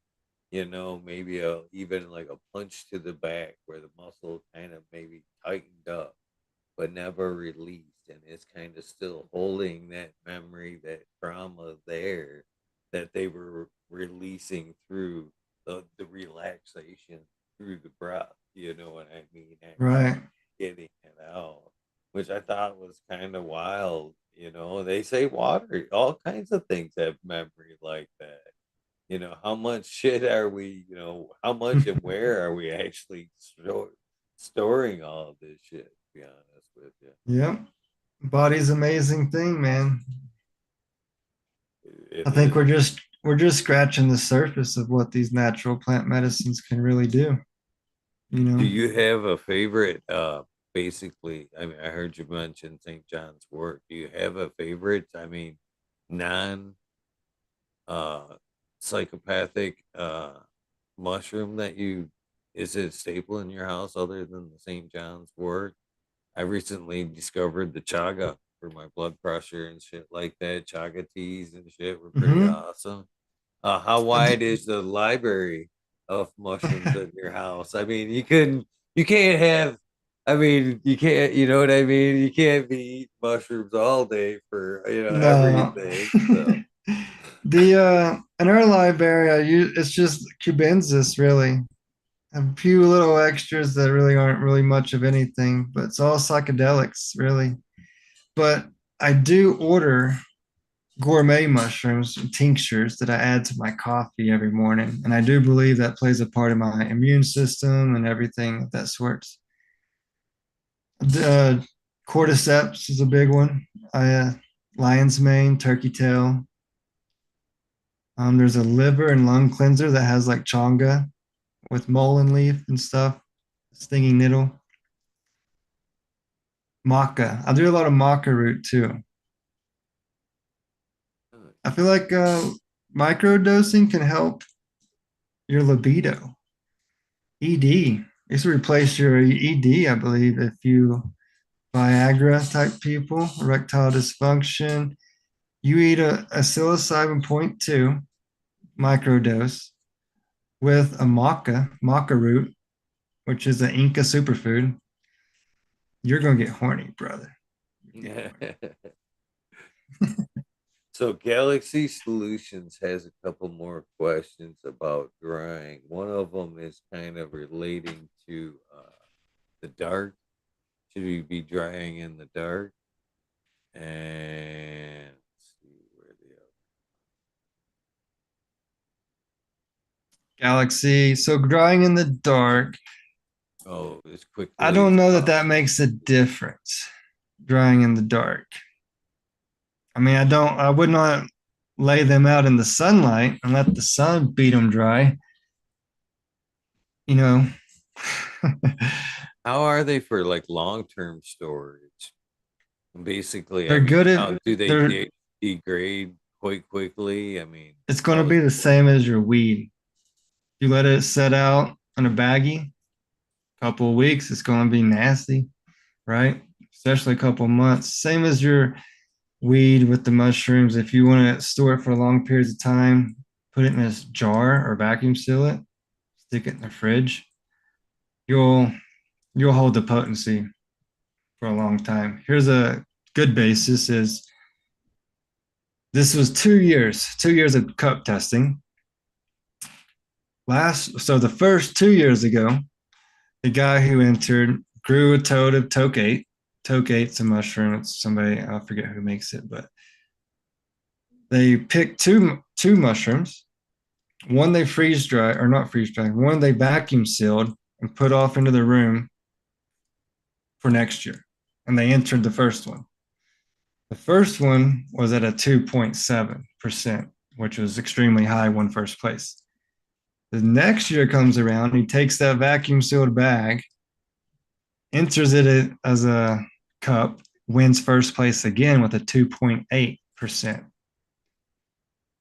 maybe even like a punch to the back where the muscle kind of maybe tightened up but never released, and it's kind of still holding that memory, that trauma there that they were releasing through the relaxation through the breath, you know what I mean, actually Right. getting it out, which I thought was kind of wild. They say water, all kinds of things have memory like that. How much shit are we, how much and where are we actually storing all of this shit, to be honest with you? Yep. Body's amazing thing, man. It I think is. we're just scratching the surface of what these natural plant medicines can really do, you Do know. you have a favorite, basically, I mean, I heard you mention St. John's wort. Do you have a favorite, I mean, non uh psychopathic mushroom that you is it a staple in your house other than the St. John's wort? I recently discovered the chaga for my blood pressure and shit like that. Chaga teas and shit were pretty Hmm. awesome. How wide is the library of mushrooms in your house? I mean, you can't have, I mean, you can't, you know what I mean? You can't be eating mushrooms all day for, No. everything. So, The in our library, it's just cubensis really. A few little extras that really aren't really much of anything, but it's all psychedelics really. But I do order gourmet mushrooms and tinctures that I add to my coffee every morning. And I do believe that plays a part in my immune system and everything of that sort. The cordyceps is a big one. Lion's mane, turkey tail. There's a liver and lung cleanser that has like chonga with mullein leaf and stuff, stinging nettle. Maca. I do a lot of maca root too. I feel like micro dosing can help your libido. ED. It's to replace your ED, I believe, if you Viagra type people, erectile dysfunction. You eat a psilocybin point 0.2 microdose with a maca root, which is an Inca superfood. You're gonna get horny, brother. Get yeah. horny. So Galaxy Solutions has a couple more questions about drying. One of them is kind of relating to the dark. Should we be drying in the dark? And let's see where the Galaxy. So drawing in the dark. as I quickly don't as know that that possible. makes a difference. Drying in the dark. I mean, I would not lay them out in the sunlight and let the sun beat them dry, you know. How are they for like long-term storage? Basically, I They're mean, good at how do they they're degrade quite quickly? I mean, it's going to how does be the it work? same as your weed. You let it set out in a baggie, couple of weeks, it's going to be nasty, right? Especially a couple of months. Same as your weed with the mushrooms, if you want to store it for long periods of time, put it in a jar or vacuum seal it, stick it in the fridge. You'll you'll hold the potency for a long time. Here's a good basis is this was 2 years of cup testing. So the first 2 years ago, the guy who entered grew a toad of toke 8. Toke 8's a mushroom. It's somebody, I forget who makes it, but they picked two mushrooms. One they freeze dry, or not freeze dry, one they vacuum sealed and put off into the room for next year. And they entered the first one. The first one was at a 2.7%, which was extremely high, won first place. The next year comes around, he takes that vacuum sealed bag, enters it as a cup, wins first place again with a 2.8%.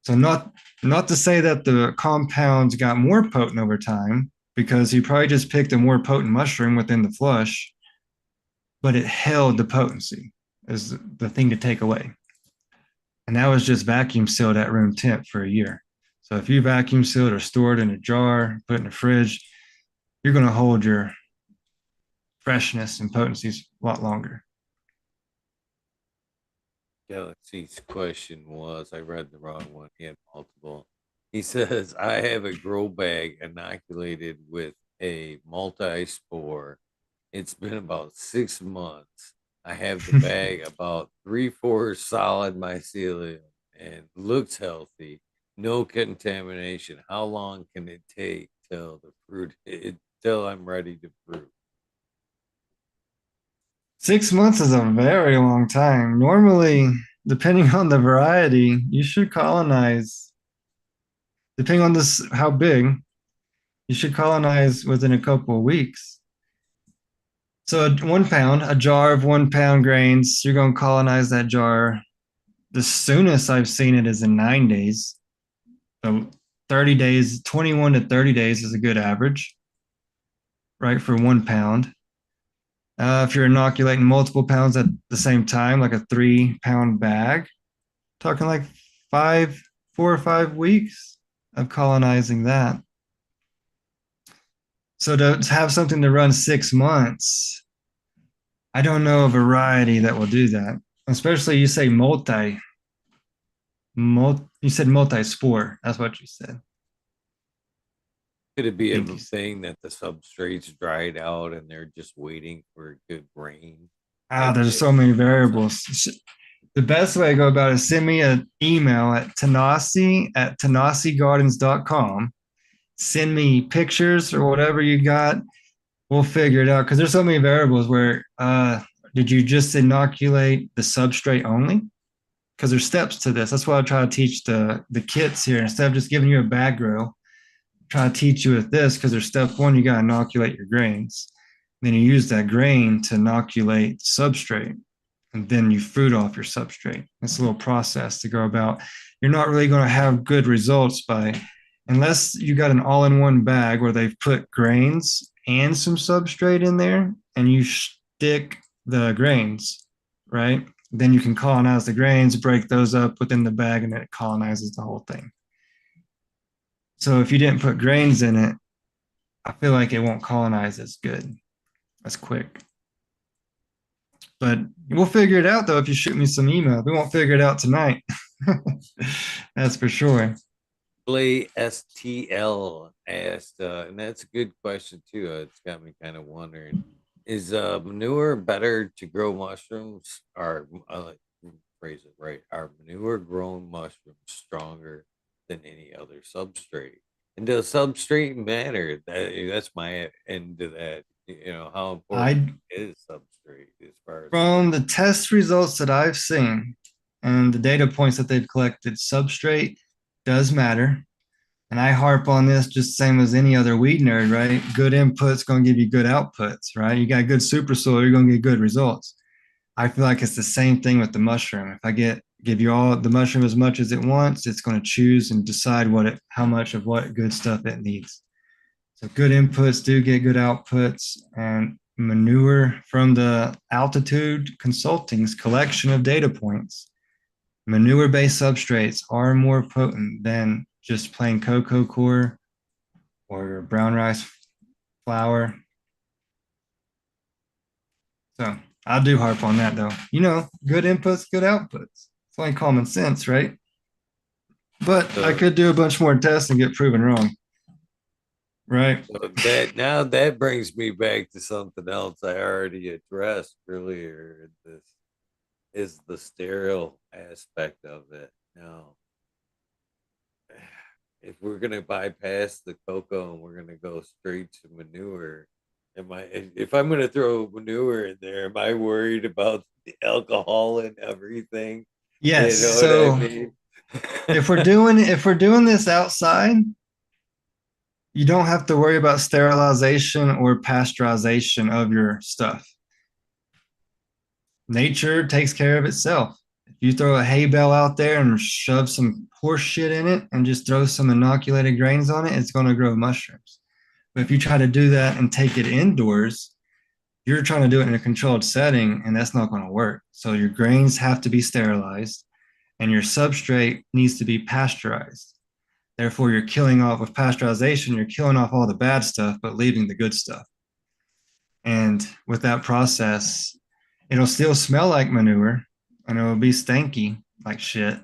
So not to say that the compounds got more potent over time, because he probably just picked a more potent mushroom within the flush, but it held the potency is the thing to take away. And that was just vacuum sealed at room temp for a year. So if you vacuum sealed or stored in a jar, put in a fridge, you're going to hold your freshness and potencies a lot longer. Galaxy's question was, I read the wrong one. He had multiple. He says, I have a grow bag inoculated with a multi spore. It's been about 6 months. I have the bag about 3/4 solid mycelium and looks healthy. No contamination. How long can it take till the fruit till I'm ready to fruit? 6 months is a very long time. Normally, depending on the variety, you should colonize, depending on this how big, you should colonize within a couple of weeks. So 1 pound, a jar of 1 pound grains, you're going to colonize that jar. The soonest I've seen it is in 9 days. So 30 days, 21 to 30 days is a good average, right, for 1 pound. If you're inoculating multiple pounds at the same time, like a 3 pound bag, talking like 4 or 5 weeks of colonizing that. So to have something to run 6 months, I don't know a variety that will do that. Especially you say you said multi-spore. That's what you said. Could it be I a think you said. thing that the substrate's dried out and they're just waiting for a good rain? Like There's so many variables. The best way to go about it is send me an email at Tanasi@tanasigardens.com. Send me pictures or whatever you got. We'll figure it out because there's so many variables where did you just inoculate the substrate only? Because there's steps to this. That's why I try to teach the kits here. Instead of just giving you a bag grow, try to teach you with this because there's step one, you got to inoculate your grains. Then you use that grain to inoculate substrate, and then you fruit off your substrate. It's a little process to go about. You're not really going to have good results unless you got an all-in-one bag where they've put grains and some substrate in there, and you stick the grains, right? Then you can colonize the grains, break those up within the bag, and then it colonizes the whole thing. So if you didn't put grains in it, I feel like it won't colonize as good, as quick. But we'll figure it out though if you shoot me some email. We won't figure it out tonight. That's for sure. Play STL asked, and that's a good question too. It's got me kind of wondering: is manure better to grow mushrooms, or phrase it right? Are manure grown mushrooms stronger than any other substrate? And does substrate matter? That's my end to that. How important I is substrate as far as From the test results that I've seen and the data points that they've collected, substrate does matter. And I harp on this just the same as any other weed nerd, right? Good inputs going to give you good outputs, right? You got good super soil, you're going to get good results. I feel like it's the same thing with the mushroom. If I give you all the mushroom as much as it wants, it's going to choose and decide how much of what good stuff it needs. So good inputs do get good outputs, and manure from the Altitude Consulting's collection of data points Manure-based substrates are more potent than just plain cocoa core or brown rice flour. So I do harp on that though. Good inputs, good outputs. It's only common sense, right? But I So, could do a bunch more tests and get proven wrong, right? so that now that brings me back to something else I already addressed earlier. This is the sterile aspect of it. Now, if we're gonna bypass the cocoa and we're gonna go straight to manure, if I'm gonna throw manure in there, am I worried about the alcohol and everything? Yes. You know what I So mean? if we're doing this outside, you don't have to worry about sterilization or pasteurization of your stuff. Nature takes care of itself. If you throw a hay bale out there and shove some horse shit in it and just throw some inoculated grains on it, it's going to grow mushrooms. But if you try to do that and take it indoors, you're trying to do it in a controlled setting, and that's not going to work. So your grains have to be sterilized, and your substrate needs to be pasteurized. Therefore, you're killing off with pasteurization, you're killing off all the bad stuff, but leaving the good stuff. And with that process, it'll still smell like manure and it'll be stanky like shit,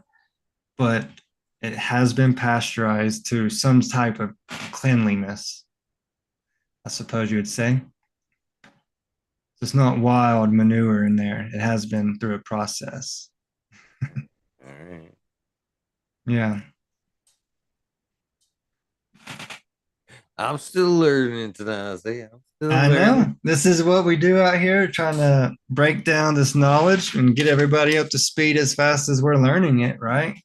but it has been pasteurized to some type of cleanliness, I suppose you would say. It's not wild manure in there. It has been through a process. All right. Yeah. I'm still learning, Tanasi. I'm still I learning. know. This is what we do out here, trying to break down this knowledge and get everybody up to speed as fast as we're learning it, right?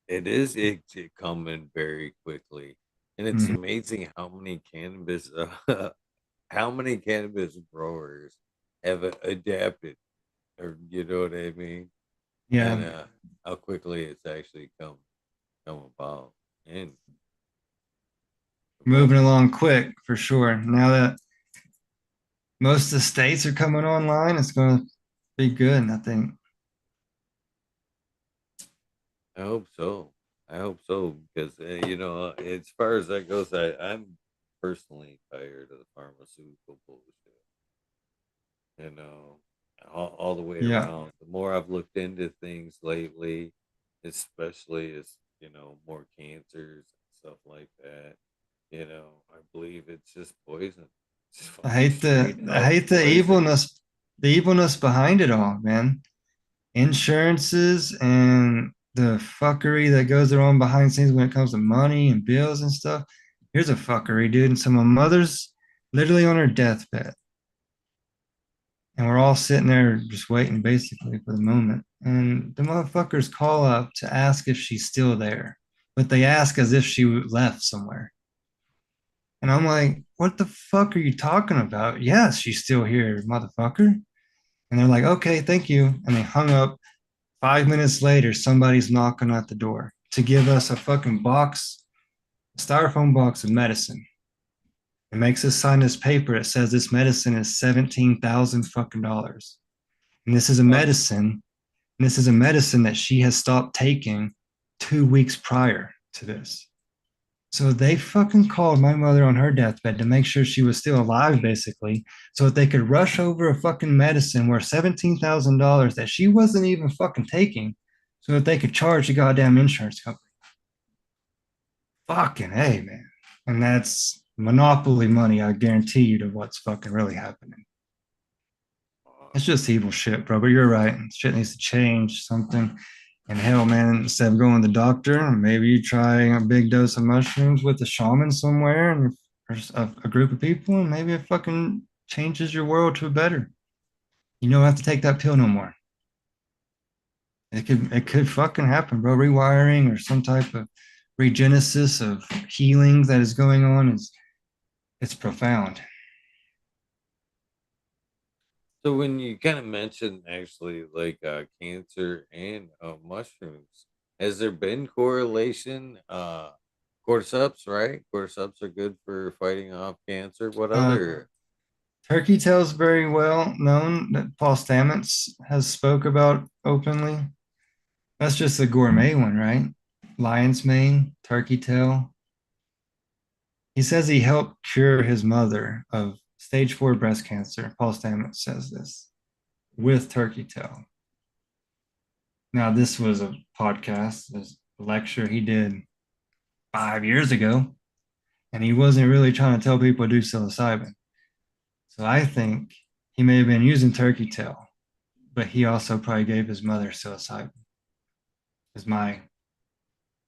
It's coming very quickly, and it's Mhm. amazing how many cannabis growers have adapted, or you know what I mean, Yeah. and how quickly it's actually come about and Moving promoted. along quick for sure. Now that most of the states are coming online, it's going to be good, I think. I hope so. I hope so because as far as that goes, I'm personally tired of the pharmaceutical bullshit. You know, all the way Yeah. around. The more I've looked into things lately, especially as more cancers and stuff like that, I believe it's just poison. It's I fucking hate the straight I up hate poison. the evilness behind it all, man. Insurances and the fuckery that goes around behind the scenes when it comes to money and bills and stuff. Here's a fuckery, dude. And so my mother's literally on her deathbed. And we're all sitting there just waiting basically for the moment. And the motherfuckers call up to ask if she's still there. But they ask as if she left somewhere. And I'm like, what the fuck are you talking about? Yes, she's still here, motherfucker. And they're like, okay, thank you. And they hung up. 5 minutes later, somebody's knocking at the door to give us a fucking box, a styrofoam box of medicine. It makes us sign this paper. It says this medicine is 17,000 fucking dollars. And this is a Uh, medicine. And this is a medicine that she has stopped taking 2 weeks prior to this. So they fucking called my mother on her deathbed to make sure she was still alive, basically, so that they could rush over a fucking medicine worth $17,000 that she wasn't even fucking taking, so that they could charge the goddamn insurance company. Fucking hey, man. And that's monopoly money, I guarantee you, to what's fucking really happening. It's just evil shit, bro. But you're right. Shit needs to change something. And hell, man, instead of going to the doctor, maybe you try a big dose of mushrooms with a shaman somewhere and a group of people, and maybe it fucking changes your world to a better. You don't have to take that pill no more. It could fucking happen, bro. Rewiring or some type of regenesis of healing that is going on is it's profound. so when you kind of mentioned actually like cancer and mushrooms, has there been correlation? Cordyceps, right? Cordyceps are good for fighting off cancer. What Uh, other? Turkey tail's very well known that Paul Stamets has spoke about openly. That's just the gourmet one, right? Lion's mane, turkey tail. He says he helped cure his mother of stage 4 breast cancer. Paul Stamets says this with turkey tail. Now, this was a podcast, this lecture he did 5 years ago, and he wasn't really trying to tell people to do psilocybin. So I think he may have been using turkey tail, but he also probably gave his mother psilocybin, is my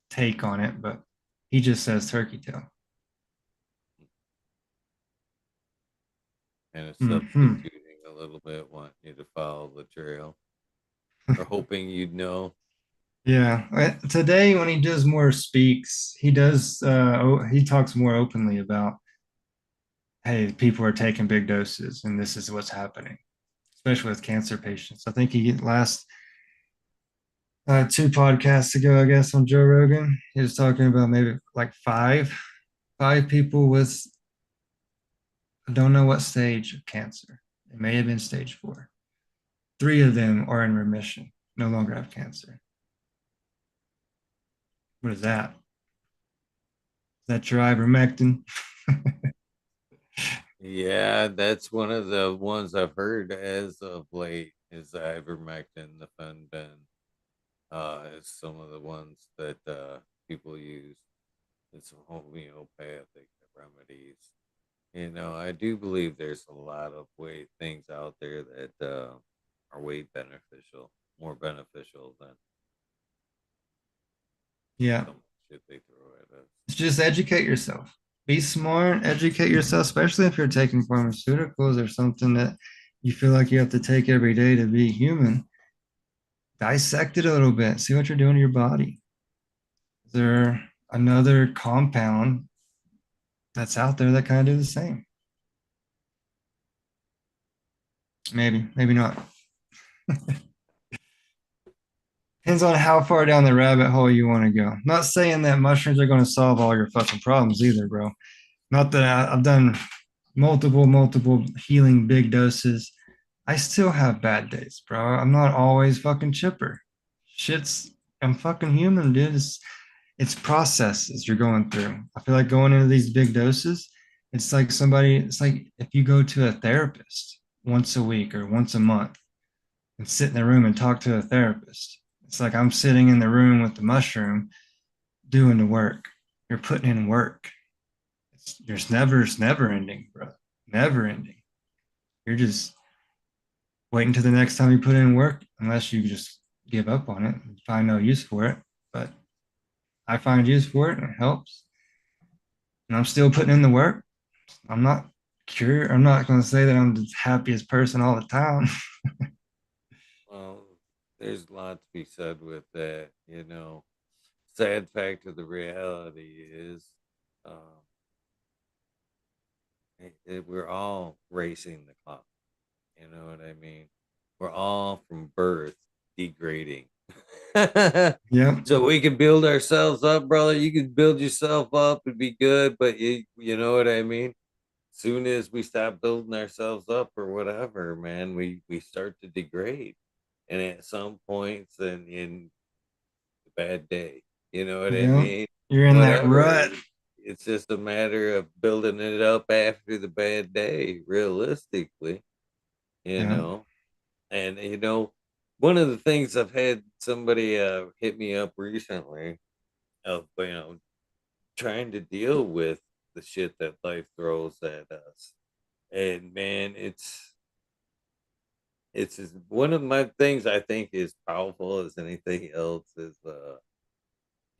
take on it. But he just says turkey tail. And it's Mm-hmm. substituting a little bit, want you to follow the trail or hoping you'd know. Yeah. Today, when he does more speaks, he does, he talks more openly about, hey, people are taking big doses and this is what's happening, especially with cancer patients. I think he last two podcasts ago, I guess, on Joe Rogan, he was talking about maybe like five people with, I don't know what stage of cancer. It may have been stage 4. Three of them are in remission, no longer have cancer. What is that? Is that your ivermectin? Yeah, that's one of the ones I've heard as of late is ivermectin, the Fenbin. Is some of the ones that people use. It's homeopathic remedies. You know, I do believe there's a lot of way things out there that are way beneficial, more beneficial than Yeah. some shit they throw at us. It's just educate yourself. Be smart, educate yourself, especially if you're taking pharmaceuticals or something that you feel like you have to take every day to be human. Dissect it a little bit, see what you're doing to your body. Is there another compound that's out there that kind of do the same? Maybe, maybe not. Depends on how far down the rabbit hole you want to go. Not saying that mushrooms are going to solve all your fucking problems either, bro. Not that I've done multiple healing big doses. I still have bad days, bro. I'm not always fucking chipper. Shit's, I'm fucking human, dude. It's processes you're going through. I feel like going into these big doses, it's like if you go to a therapist once a week or once a month and sit in the room and talk to a therapist. It's like I'm sitting in the room with the mushroom doing the work. You're putting in work. It's never ending, bro. Never ending. You're just waiting to the next time you put in work, unless you just give up on it and find no use for it. But I find use for it and it helps. And I'm still putting in the work. I'm not cured. I'm not going to say that I'm the happiest person all the time. Well, there's a lot to be said with that. You know, sad fact of the reality is, um, we're all racing the clock. You know what I mean? We're all from birth degrading. Yep. So we can build ourselves up, brother. You can build yourself up and be good, but you know what I mean? Soon as we stop building ourselves up or whatever, man, we start to degrade. And at some points in the bad day, you know what I Yep. mean? You're in that Whatever. rut. It's just a matter of building it up after the bad day, realistically, you Yeah. know. And one of the things I've had somebody hit me up recently of trying to deal with the shit that life throws at us. And man, one of my things I think is powerful as anything else is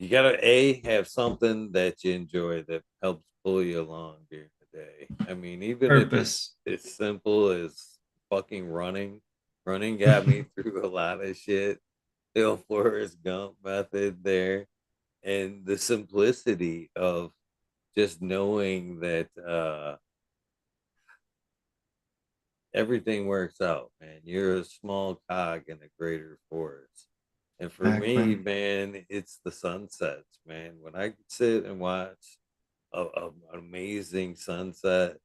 you gotta have something that you enjoy that helps pull you along during the day. I mean, even if it's Purpose. as simple as fucking running. Running got me through a lot of shit. The old Forrest Gump method there. And the simplicity of just knowing that everything works out, man. You're a small cog in a greater force. And for me, Exactly. man, it's the sunsets, man. When I sit and watch an amazing sunset,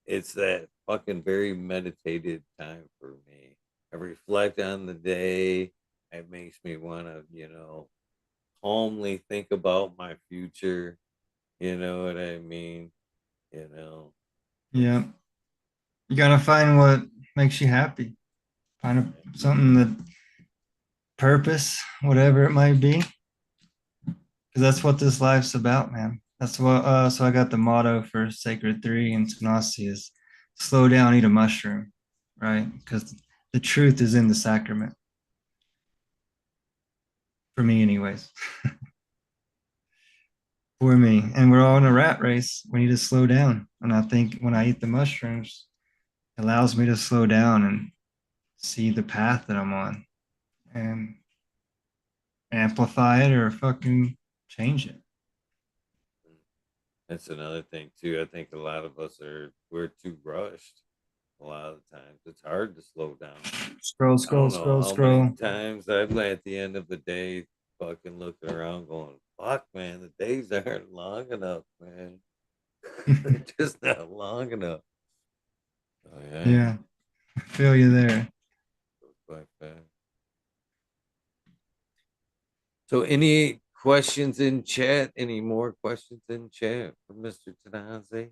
it's that fucking very meditative time for me. I reflect on the day. it makes me want to, calmly think about my future. You know what I mean? You know, Yeah. it's You gotta find what makes you happy. Find something that purpose, whatever it might be, because that's what this life's about, man. That's what. So I got the motto for Sacred Three and Tanasi is slow down, eat a mushroom, right? Because the truth is in the sacrament. For me, anyways. For me, and we're all in a rat race. We need to slow down, and I think when I eat the mushrooms, it allows me to slow down and see the path that I'm on, and amplify it or fucking change it. that's another thing too. I think a lot of us we're too rushed. A lot of the times, it's hard to slow down. Scroll, I scroll, don't know scroll, how many scroll. times I've at the end of the day fucking looking around going, fuck man, the days aren't long enough, man. They're just not long enough. Oh yeah. Yeah, I feel you there. Goes by fast. So any questions in chat? Any more questions in chat for Mr. Tanasi?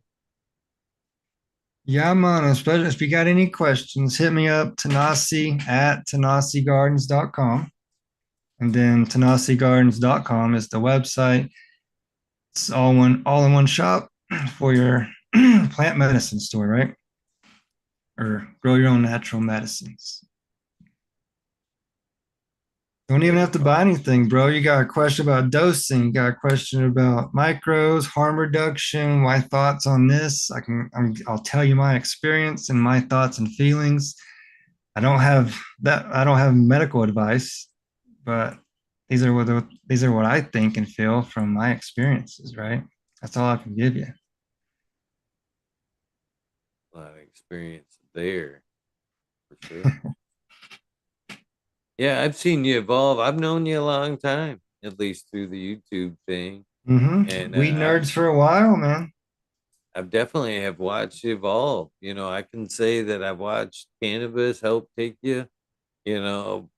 Yeah, man. Especially if you got any questions, hit me up, Tanasi at TanasiGardens.com. And then TanasiGardens.com is the website. It's all in one shop for your plant medicine store, right? Or grow your own natural medicines. Don't even have Very to buy awesome. anything, bro. You got a question about dosing, you got a question about micros, harm reduction, my thoughts on this. I'll tell you my experience and my thoughts and feelings. I don't have medical advice, but these are what I think and feel from my experiences, right? That's all I can give you. A lot of experience there for sure. Yeah, I've seen you evolve. I've known you a long time, at least through the YouTube thing, and Weed I've nerds for a while, man. I've definitely have watched you evolve. I can say that I've watched cannabis help take you,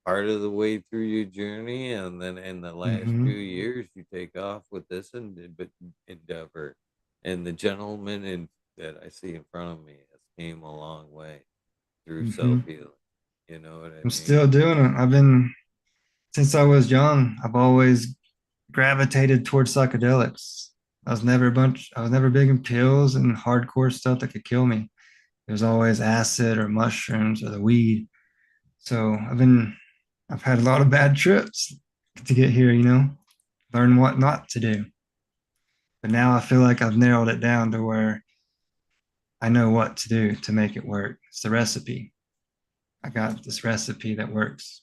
part of the way through your journey, and then in the last few hmm years, you take off with this endeavor, and the gentleman that I see in front of me has came a long way through self hmm healing. You know what I I'm mean? still doing it. I've been since I was young. I've always gravitated towards psychedelics. I was never big in pills and hardcore stuff that could kill me. It was always acid or mushrooms or the weed. So I've had a lot of bad trips to get here, learn what not to do. But now I feel like I've narrowed it down to where I know what to do to make it work. It's the recipe. I got this recipe that works.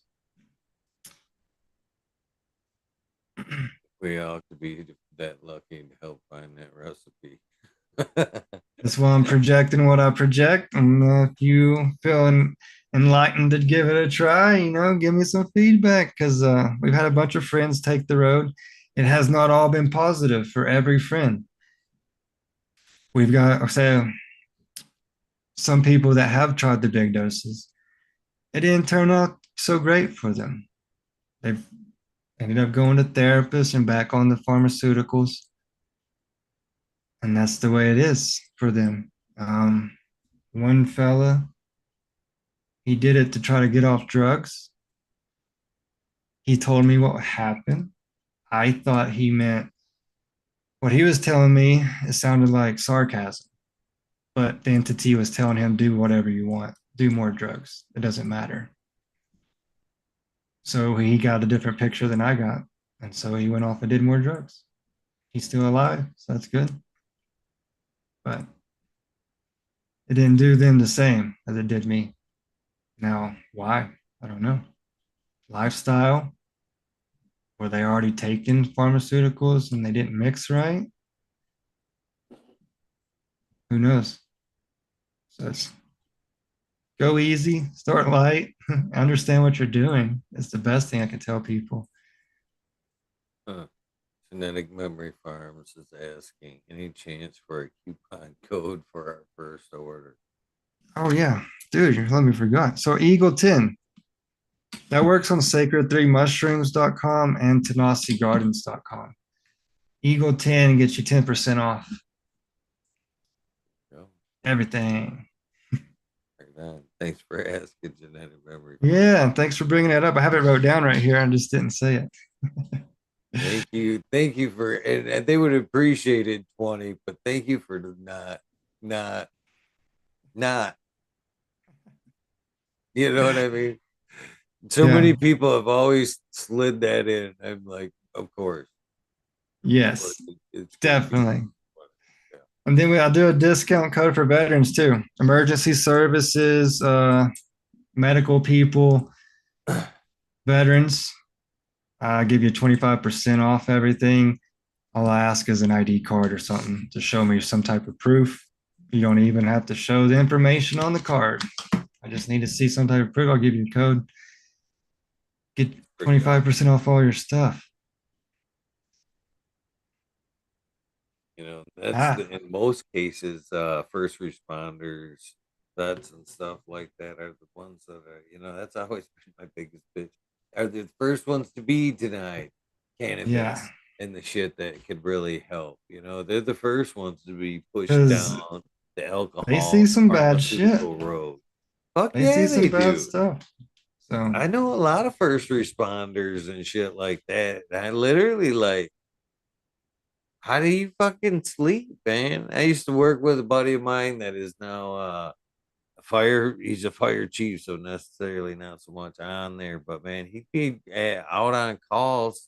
We all could be that lucky to help find that recipe. That's why I'm projecting what I project. And if you feel enlightened to give it a try, give me some feedback because we've had a bunch of friends take the road. It has not all been positive for every friend. We've got, say, some people that have tried the big doses. It didn't turn out so great for them. They've ended up going to therapists and back on the pharmaceuticals. And that's the way it is for them. One fella, he did it to try to get off drugs. He told me what happened. I thought he meant what he was telling me. It sounded like sarcasm, but the entity was telling him, do whatever you want, do more drugs. It doesn't matter. So he got a different picture than I got. And so he went off and did more drugs. He's still alive. So that's good. But it didn't do them the same as it did me. Now, why? I don't know. Lifestyle, were they already taking pharmaceuticals and they didn't mix right? Who knows? So it's go easy, start light, understand what you're doing. It's the best thing I can tell people. Huh. Genetic Memory Farms is asking any chance for a coupon code for our first order. Oh yeah, dude, you let me forgot. So Eagle 10, That works on sacred3mushrooms.com and TanasiGardens.com. Eagle 10 gets you 10% off Oh, everything. right on. Thanks for asking, genetic memory. Yeah, thanks for bringing that up. I have it wrote down right here. I just didn't say it. Thank you for, and they would appreciate it 20, but thank you for not, not, you know what I mean? So Yeah, many people have always slid that in. I'm like, of course, yes, it's going to be. definitely. And then I'll do a discount code for veterans too. Emergency services, medical people, Yeah. veterans. I give you 25% off everything. All I ask is an ID card or something to show me some type of proof. You don't even have to show the information on the card. I just need to see some type of proof. I'll give you a code. Get Pretty awesome. 25% off all your stuff. That's Ah, the in most cases, first responders, vets, and stuff like that are the ones that are, that's always been my biggest bitch. Are the first ones to be denied yeah. cannabis and the shit that could really help. They're the first ones to be pushed Because down the they see alcohol, some bad shit. pharmaceutical road. Fuck They see yeah, some they bad do. stuff. So, I know a lot of first responders and shit like that. I literally like, how do you fucking sleep, man? I used to work with a buddy of mine that is now a fire. He's a fire chief, so necessarily not so much on there. But man, he'd be out on calls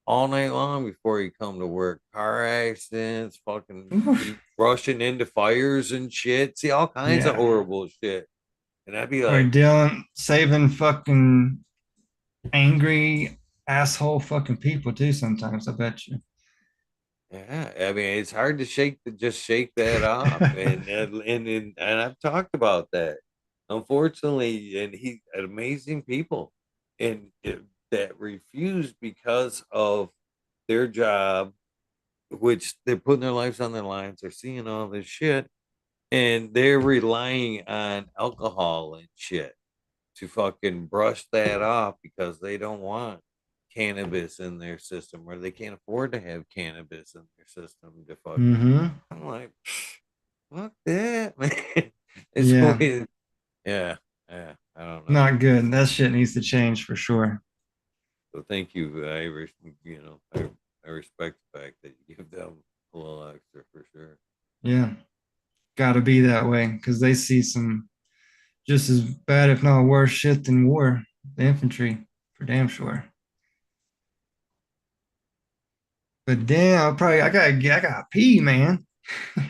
all night long before he come to work. Car accidents, fucking oof, rushing into fires and shit. See all kinds of yeah. horrible shit. And I'd be Or like, dealing, saving fucking angry asshole fucking people too sometimes, I bet you. yeah, I mean, it's hard to just shake that off, and I've talked about that. Unfortunately, and he amazing people, that refuse because of their job, which they're putting their lives on their lines. They're seeing all this shit, and they're relying on alcohol and shit to fucking brush that off because they don't want cannabis in their system or they can't afford to have cannabis in their system to fucking. Mm-hmm. I'm like, fuck that, man. It's Yeah. always, yeah, yeah. I don't know. Not good. That shit needs to change for sure. So thank you. I respect the fact that you give them a little extra for sure. Yeah. Gotta be that way because they see some just as bad, if not worse, shit than war. The infantry, for damn sure. But damn, I gotta pee, man.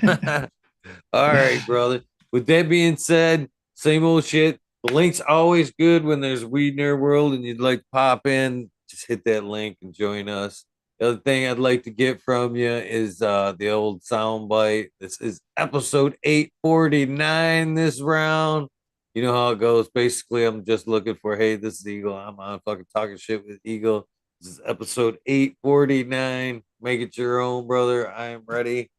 All right, brother. With that being said, same old shit. The link's always good when there's weed in your world and you'd like to pop in. Just hit that link and join us. The other thing I'd like to get from you is the old sound bite. This is episode 849 this round. You know how it goes. Basically, I'm just looking for, hey, this is Eagle. I'm on fucking talking shit with Eagle. This is episode 849. Make it your own, brother. I am ready.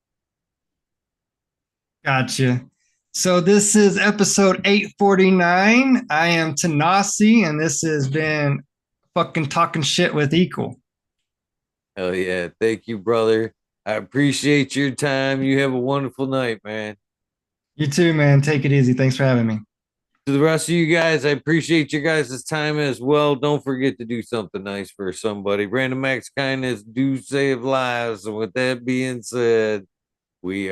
Gotcha. So this is episode 849. I am Tanasi, and this has been fucking talking shit with Equal. Hell yeah. Thank you, brother. I appreciate your time. You have a wonderful night, man. You too, man. Take it easy. Thanks for having me. To the rest of you guys, I appreciate your guys' time as well. Don't forget to do something nice for somebody. Random acts of kindness do save lives. And with that being said, we are.